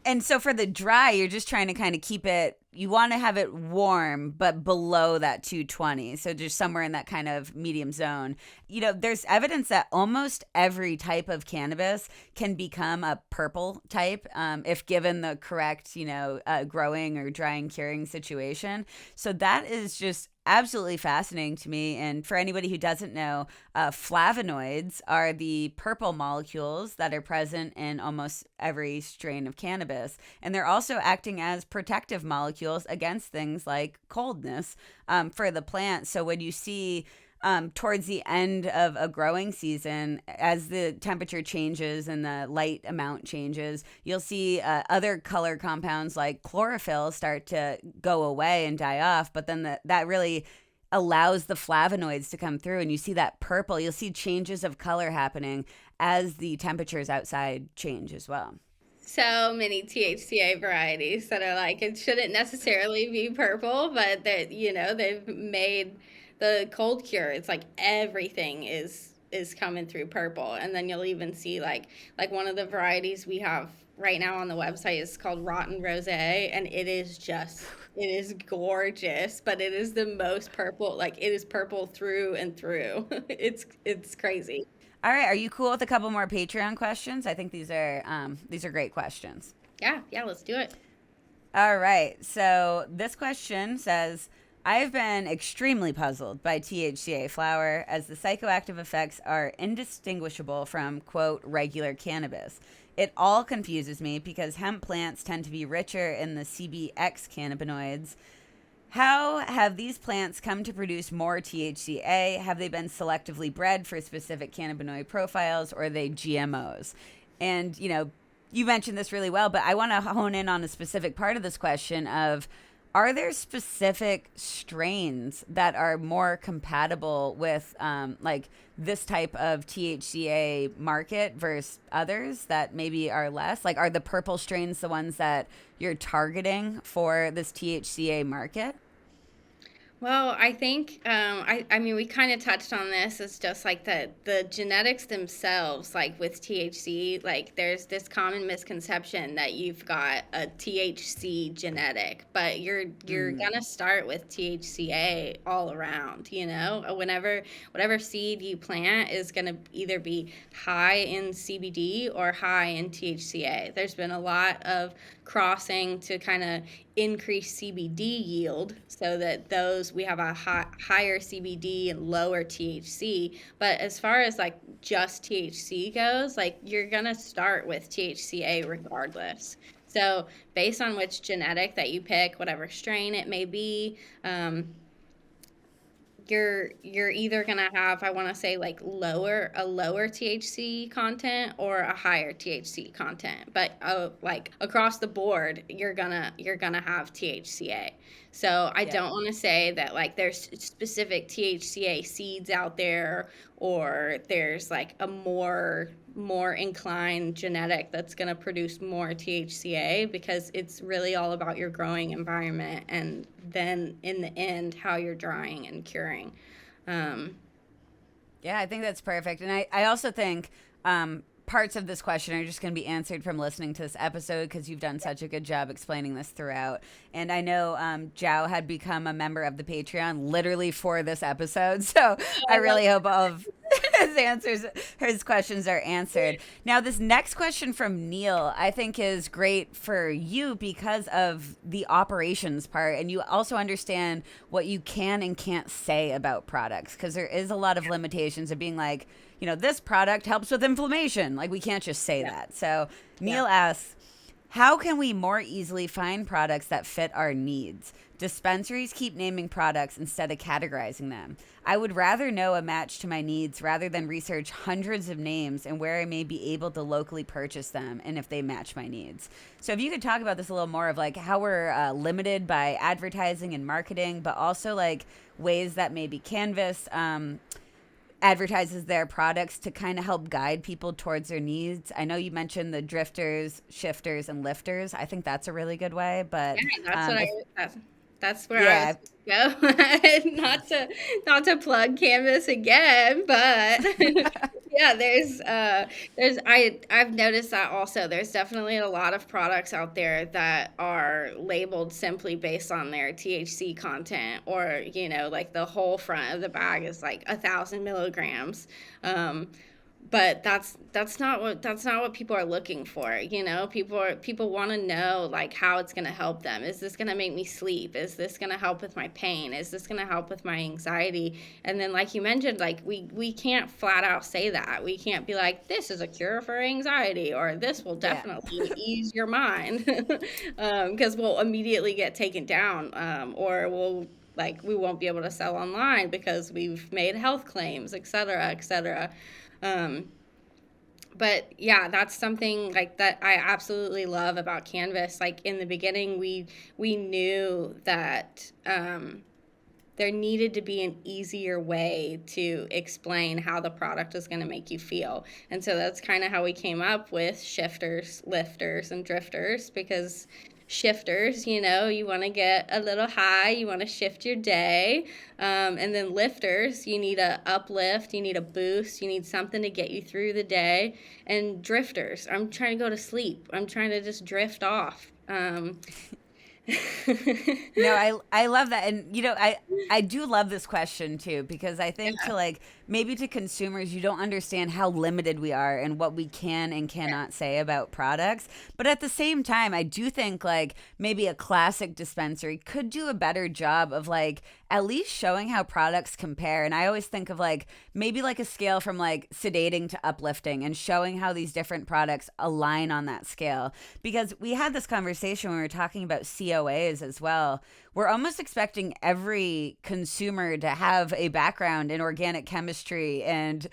S1: And so for the dry, you're just trying to kind of keep it, you want to have it warm, but below that 220. So just somewhere in that kind of medium zone. There's evidence that almost every type of cannabis can become a purple type if given the correct, growing or drying, curing situation. So that is just absolutely fascinating to me. And for anybody who doesn't know, flavonoids are the purple molecules that are present in almost every strain of cannabis. And they're also acting as protective molecules against things like coldness for the plant. So when you see towards the end of a growing season, as the temperature changes and the light amount changes, you'll see other color compounds like chlorophyll start to go away and die off. But then that really allows the flavonoids to come through, and you see that purple. You'll see changes of color happening as the temperatures outside change as well.
S2: So many THCA varieties that are like, it shouldn't necessarily be purple, but that they've made the cold cure, it's like everything is coming through purple. And then you'll even see like one of the varieties we have right now on the website is called Rotten Rosé, and it is gorgeous, but it is the most purple, like it is purple through and through. It's crazy.
S1: All right, are you cool with a couple more Patreon questions? I think these are great questions.
S2: Yeah, let's do it.
S1: All right, so this question says, I've been extremely puzzled by THCA flower, as the psychoactive effects are indistinguishable from, quote, regular cannabis. It all confuses me because hemp plants tend to be richer in the CBX cannabinoids. How have these plants come to produce more THCA? Have they been selectively bred for specific cannabinoid profiles, or are they GMOs? And, you mentioned this really well, but I want to hone in on a specific part of this question of, are there specific strains that are more compatible with like this type of THCA market versus others that maybe are less? Like, are the purple strains the ones that you're targeting for this THCA market?
S2: Well, I think I mean we kind of touched on this. It's just like the genetics themselves, like with THC, like there's this common misconception that you've got a THC genetic, but you're gonna start with THCA all around. You know, whatever seed you plant is gonna either be high in CBD or high in THCA. There's been a lot of crossing to kind of increase CBD yield so that those we have a higher CBD and lower THC. But as far as like just THC goes, like you're gonna start with THCA regardless. So based on which genetic that you pick, whatever strain it may be, you're either gonna have, I want to say, like a lower THC content or a higher THC content, but like across the board you're gonna have THCA. So I don't want to say that like there's specific THCA seeds out there, or there's like a more inclined genetic that's going to produce more THCA, because it's really all about your growing environment and then in the end how you're drying and curing.
S1: Yeah, I think that's perfect. And I also think parts of this question are just going to be answered from listening to this episode, because you've done such a good job explaining this throughout. And I know Zhao had become a member of the Patreon literally for this episode. So I really hope all of his questions are answered. Now, this next question from Neil, I think is great for you because of the operations part. And you also understand what you can and can't say about products, because there is a lot of limitations of being like, you know, this product helps with inflammation. Like, we can't just say that. So Neil asks, how can we more easily find products that fit our needs? Dispensaries keep naming products instead of categorizing them. I would rather know a match to my needs rather than research hundreds of names and where I may be able to locally purchase them and if they match my needs. So if you could talk about this a little more, of like how we're limited by advertising and marketing, but also like ways that maybe Canvas advertises their products to kind of help guide people towards their needs. I know you mentioned the drifters, shifters, and lifters. I think that's a really good way. But
S2: that's where I was go. not to plug Canvas again, but yeah, I've noticed that also. There's definitely a lot of products out there that are labeled simply based on their THC content, or you know, like the whole front of the bag is like 1,000 milligrams. But that's not what people are looking for. You know, people want to know like how it's going to help them. Is this going to make me sleep? Is this going to help with my pain? Is this going to help with my anxiety? And then, like you mentioned, like we can't flat out say that. We can't be like, this is a cure for anxiety, or this will definitely ease your mind, because we'll immediately get taken down, or we won't be able to sell online because we've made health claims, et cetera, et cetera. But yeah, that's something like that I absolutely love about Canvas. Like in the beginning, we knew that there needed to be an easier way to explain how the product is going to make you feel. And so that's kind of how we came up with shifters, lifters, and drifters, because shifters, you know, you want to get a little high, you want to shift your day, and then lifters, you need a uplift, you need a boost, you need something to get you through the day. And drifters, I'm trying to go to sleep, I'm trying to just drift off.
S1: No, I love that. And, you know, I do love this question, too, because I think to like maybe to consumers, you don't understand how limited we are and what we can and cannot say about products. But at the same time, I do think like maybe a classic dispensary could do a better job of like at least showing how products compare. And I always think of like maybe like a scale from like sedating to uplifting and showing how these different products align on that scale. Because we had this conversation when we were talking about COAs as well. We're almost expecting every consumer to have a background in organic chemistry and,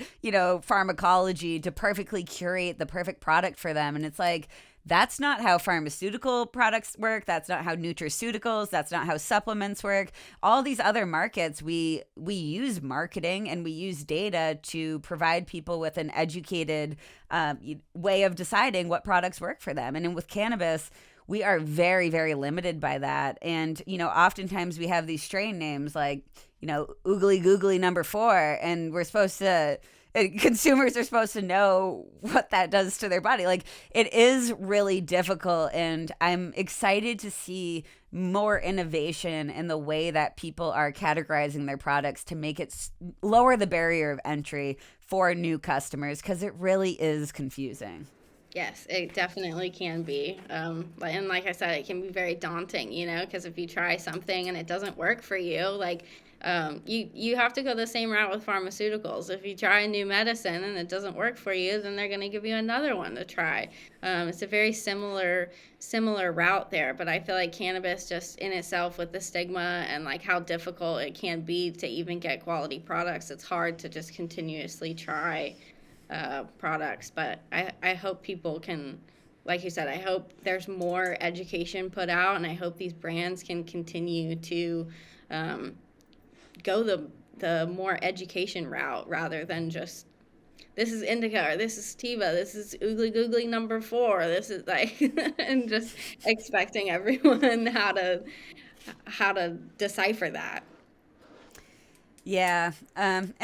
S1: pharmacology to perfectly curate the perfect product for them. And it's like, that's not how pharmaceutical products work. That's not how nutraceuticals, that's not how supplements work. All these other markets, we use marketing and we use data to provide people with an educated way of deciding what products work for them. And with cannabis, we are very, very limited by that. And, oftentimes we have these strain names like, Oogly Googly #4, and we're supposed to, consumers are supposed to know what that does to their body. Like, it is really difficult, and I'm excited to see more innovation in the way that people are categorizing their products to make it lower the barrier of entry for new customers, because it really is confusing.
S2: Yes, it definitely can be. And like I said, it can be very daunting, because if you try something and it doesn't work for you, like you have to go the same route with pharmaceuticals. If you try a new medicine and it doesn't work for you, then they're going to give you another one to try. It's a very similar route there, but I feel like cannabis just in itself, with the stigma and like how difficult it can be to even get quality products, it's hard to just continuously try products. But I hope people can, like you said, I hope there's more education put out, and I hope these brands can continue to go the more education route rather than just, this is indica, or this is sativa, this is oogly googly #4, this is like and just expecting everyone how to decipher that.
S1: Yeah. And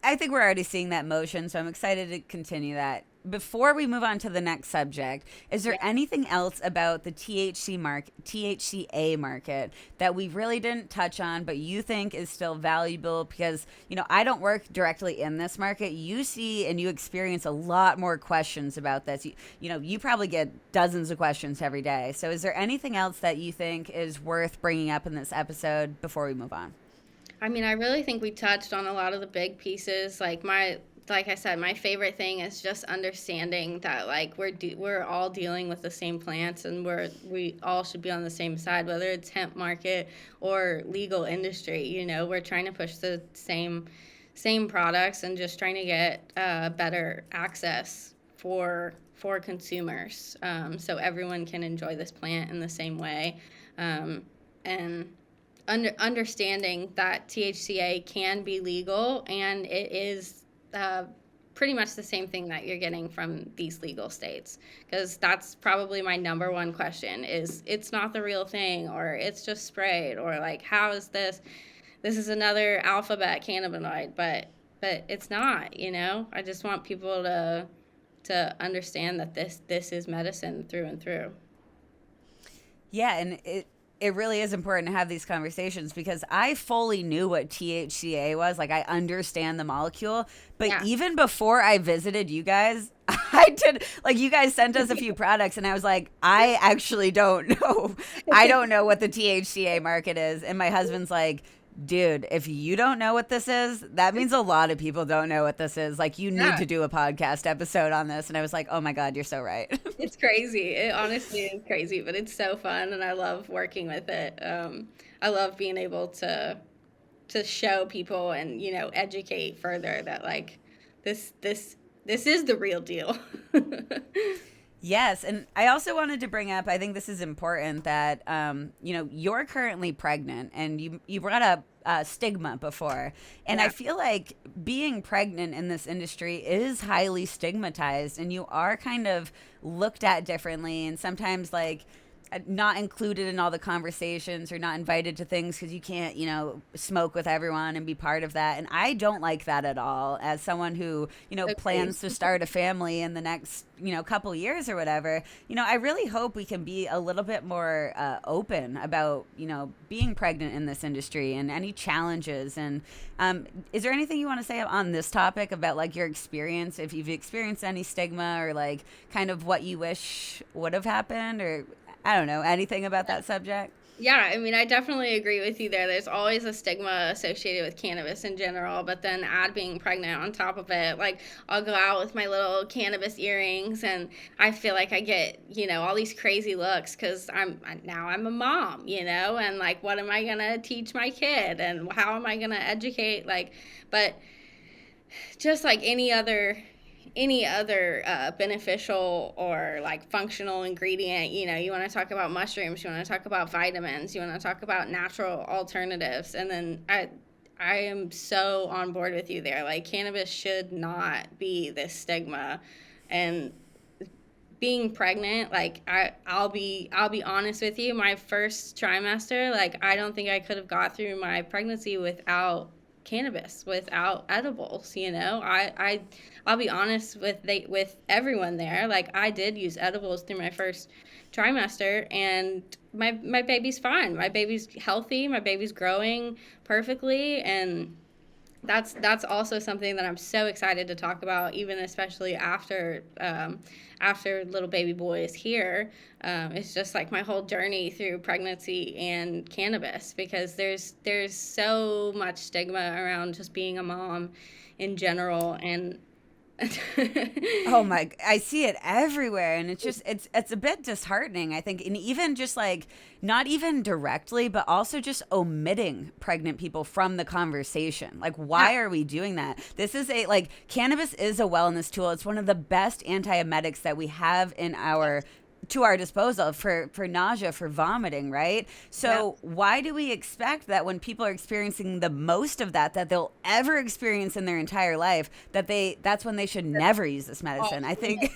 S1: I think we're already seeing that motion, so I'm excited to continue that. Before we move on to the next subject, is there anything else about the THCA market that we really didn't touch on, but you think is still valuable? Because, I don't work directly in this market. You see and you experience a lot more questions about this. You probably get dozens of questions every day. So is there anything else that you think is worth bringing up in this episode before we move on?
S2: I mean, I really think we touched on a lot of the big pieces. Like I said, my favorite thing is just understanding that like we're all dealing with the same plants, and we all should be on the same side, whether it's hemp market or legal industry. We're trying to push the same products and just trying to get better access for consumers, so everyone can enjoy this plant in the same way, and understanding that THCA can be legal, and it is pretty much the same thing that you're getting from these legal states, because that's probably my number one question is, it's not the real thing, or it's just sprayed, or like, how is this is another alphabet cannabinoid, but it's not. I just want people to understand that this is medicine through and through.
S1: Yeah, and it really is important to have these conversations, because I fully knew what THCA was. Like, I understand the molecule, but even before I visited you guys, I did, like, you guys sent us a few products and I was like, I actually don't know. I don't know what the THCA market is. And my husband's like, dude, if you don't know what this is, that means a lot of people don't know what this is. Like, you need to do a podcast episode on this. And I was like, oh my God, you're so right.
S2: It's crazy. It honestly is crazy, but it's so fun, and I love working with it. I love being able to show people and, educate further that like this is the real deal.
S1: Yes, and I also wanted to bring up, I think this is important, that, you're currently pregnant, and you brought up stigma before. And I feel like being pregnant in this industry is highly stigmatized, and you are kind of looked at differently, and sometimes like not included in all the conversations or not invited to things because you can't, smoke with everyone and be part of that. And I don't like that at all. As someone who, plans to start a family in the next, couple years or whatever, I really hope we can be a little bit more open about, being pregnant in this industry and any challenges. And is there anything you want to say on this topic about like your experience, if you've experienced any stigma or like kind of what you wish would have happened, or I don't know, anything about that subject?
S2: Yeah, I mean, I definitely agree with you there. There's always a stigma associated with cannabis in general, but then add being pregnant on top of it. Like, I'll go out with my little cannabis earrings, and I feel like I get, all these crazy looks because now I'm a mom, and like, what am I gonna teach my kid, and how am I gonna educate? Like, but just like any other beneficial or like functional ingredient, you want to talk about mushrooms, you want to talk about vitamins, you want to talk about natural alternatives, and then I am so on board with you there. Like, cannabis should not be this stigma. And being pregnant, like, I'll be honest with you, my first trimester, like, I don't think I could have got through my pregnancy without cannabis, without edibles. I'll be honest with everyone there. Like, I did use edibles through my first trimester, and my baby's fine. My baby's healthy. My baby's growing perfectly, and that's also something that I'm so excited to talk about, even especially after little baby boy is here. It's just like my whole journey through pregnancy and cannabis, because there's so much stigma around just being a mom in general, and
S1: Oh my, I see it everywhere, and it's a bit disheartening, I think. And even just like, not even directly, but also just omitting pregnant people from the conversation. Like, why are we doing that? This is like, cannabis is a wellness tool. It's one of the best antiemetics that we have in our to our disposal for nausea, for vomiting, right? So why do we expect that when people are experiencing the most of that they'll ever experience in their entire life, that's when they should never use this medicine? I think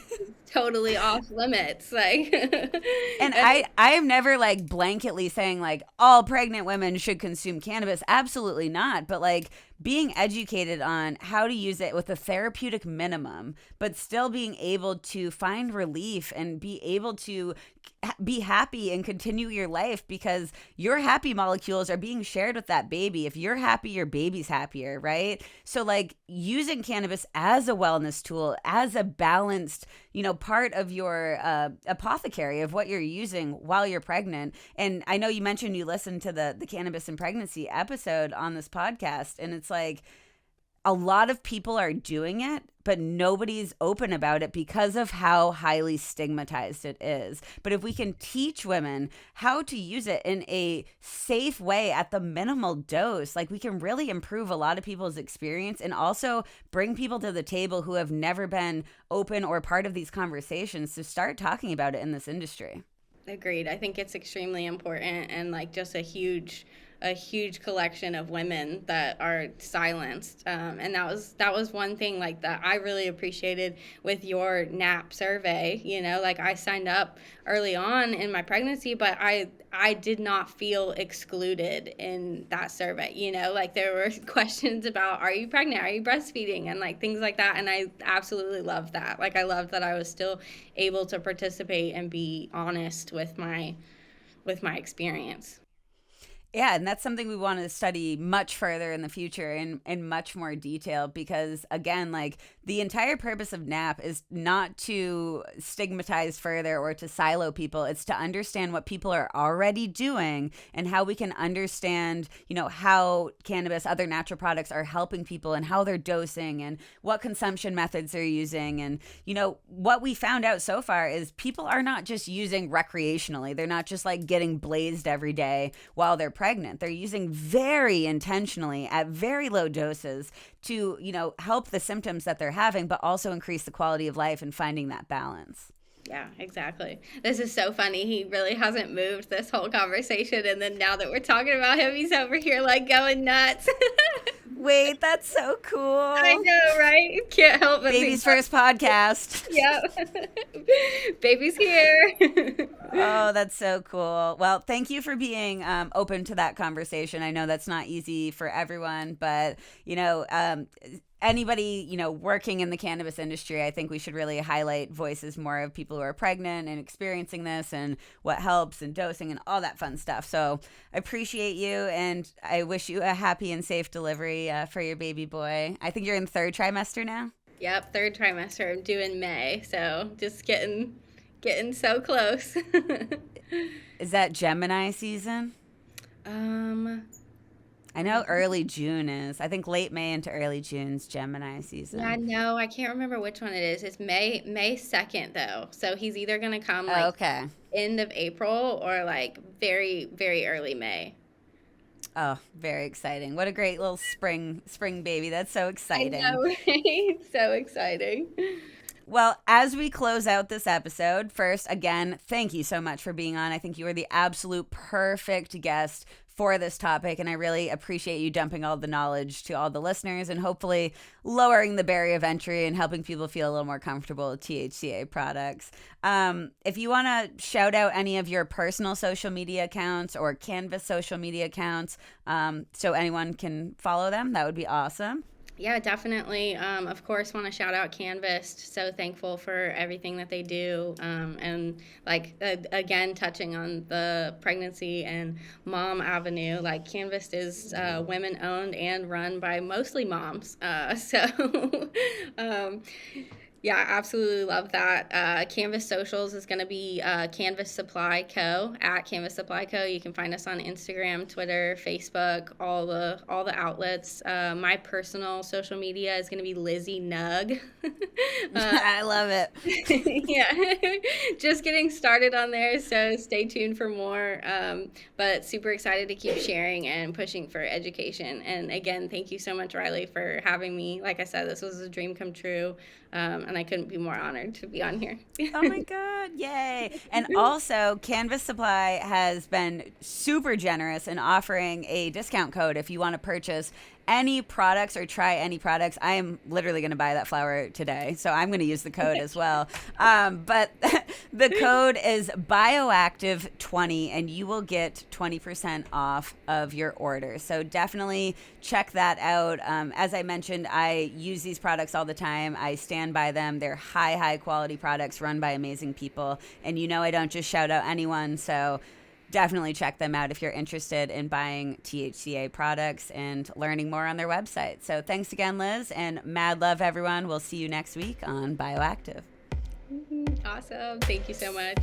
S2: totally off limits, like.
S1: and I am never like blanketly saying like all pregnant women should consume cannabis. Absolutely not. But like, being educated on how to use it with a therapeutic minimum, but still being able to find relief and be able to be happy and continue your life, because your happy molecules are being shared with that baby. If you're happy, your baby's happier, right? So like, using cannabis as a wellness tool, as a balanced, part of your apothecary of what you're using while you're pregnant. And I know you mentioned you listened to the cannabis and pregnancy episode on this podcast, and it's like, a lot of people are doing it, but nobody's open about it because of how highly stigmatized it is. But if we can teach women how to use it in a safe way at the minimal dose, like, we can really improve a lot of people's experience, and also bring people to the table who have never been open or part of these conversations to start talking about it in this industry.
S2: Agreed. I think it's extremely important, and like, just a huge collection of women that are silenced. And that was one thing like that I really appreciated with your NAP survey. Like, I signed up early on in my pregnancy, but I did not feel excluded in that survey. Like, there were questions about, are you pregnant, are you breastfeeding, and like things like that, and I absolutely loved that. Like, I loved that I was still able to participate and be honest with my experience.
S1: Yeah, and that's something we want to study much further in the future in much more detail, because again, like, the entire purpose of NAP is not to stigmatize further or to silo people. It's to understand what people are already doing, and how we can understand, how cannabis, other natural products are helping people, and how they're dosing, and what consumption methods they're using. And, what we found out so far is people are not just using recreationally. They're not just like getting blazed every day while they're pregnant. They're using very intentionally at very low doses to, help the symptoms that they're having, but also increase the quality of life and finding that balance.
S2: Yeah, exactly. This is so funny. He really hasn't moved this whole conversation. And then now that we're talking about him, he's over here like going nuts.
S1: Wait, that's so cool.
S2: I know, right? Can't help but
S1: Baby's first podcast.
S2: Yep. Baby's here.
S1: Oh, that's so cool. Well, thank you for being open to that conversation. I know that's not easy for everyone, but, anybody, working in the cannabis industry, I think we should really highlight voices more of people who are pregnant and experiencing this, and what helps, and dosing, and all that fun stuff. So I appreciate you, and I wish you a happy and safe delivery for your baby boy. I think you're in third trimester now.
S2: Yep, third trimester. I'm due in May, so just getting so close.
S1: Is that Gemini season?
S2: Um,
S1: I know early June is. I think late May into early June's Gemini
S2: yeah,
S1: season.
S2: no, I can't remember which one it is. It's May 2nd though. So he's either gonna come
S1: Oh,
S2: like
S1: okay.
S2: end of April or like very, very early May.
S1: Oh, very exciting. What a great little spring baby. That's so
S2: I
S1: exciting.
S2: know, right? So exciting.
S1: Well, as we close out this episode, first, again, thank you so much for being on. I think you are the absolute perfect guest for this topic, and I really appreciate you dumping all the knowledge to all the listeners and hopefully lowering the barrier of entry and helping people feel a little more comfortable with THCA products. If you want to shout out any of your personal social media accounts or Canvas social media accounts so anyone can follow them, that would be awesome.
S2: Yeah, definitely. Of course, want to shout out Canvas. So thankful for everything that they do. And like, again, touching on the pregnancy and mom avenue, like Canvas is women owned and run by mostly moms. Um, yeah, absolutely love that. Canvas Socials is going to be Canvas Supply Co. at Canvas Supply Co. You can find us on Instagram, Twitter, Facebook, all the outlets. My personal social media is going to be Lizzie Nug.
S1: I love it.
S2: Yeah, just getting started on there, so stay tuned for more. But super excited to keep sharing and pushing for education. And again, thank you so much, Riley, for having me. Like I said, this was a dream come true. And I couldn't be more honored to be on here.
S1: Oh my God, yay. And also, Canvas Supply has been super generous in offering a discount code if you want to purchase any products or try any products. I am literally going to buy that flower today, so I'm going to use the code as well. But the code is bioactive20, and you will get 20% off of your order. So definitely check that out. As I mentioned, I use these products all the time. I stand by them. They're high quality products run by amazing people. And you know I don't just shout out anyone, so definitely check them out if you're interested in buying THCA products and learning more on their website. So thanks again, Liz, and mad love, everyone. We'll see you next week on Bioactive.
S2: Awesome. Thank you so much.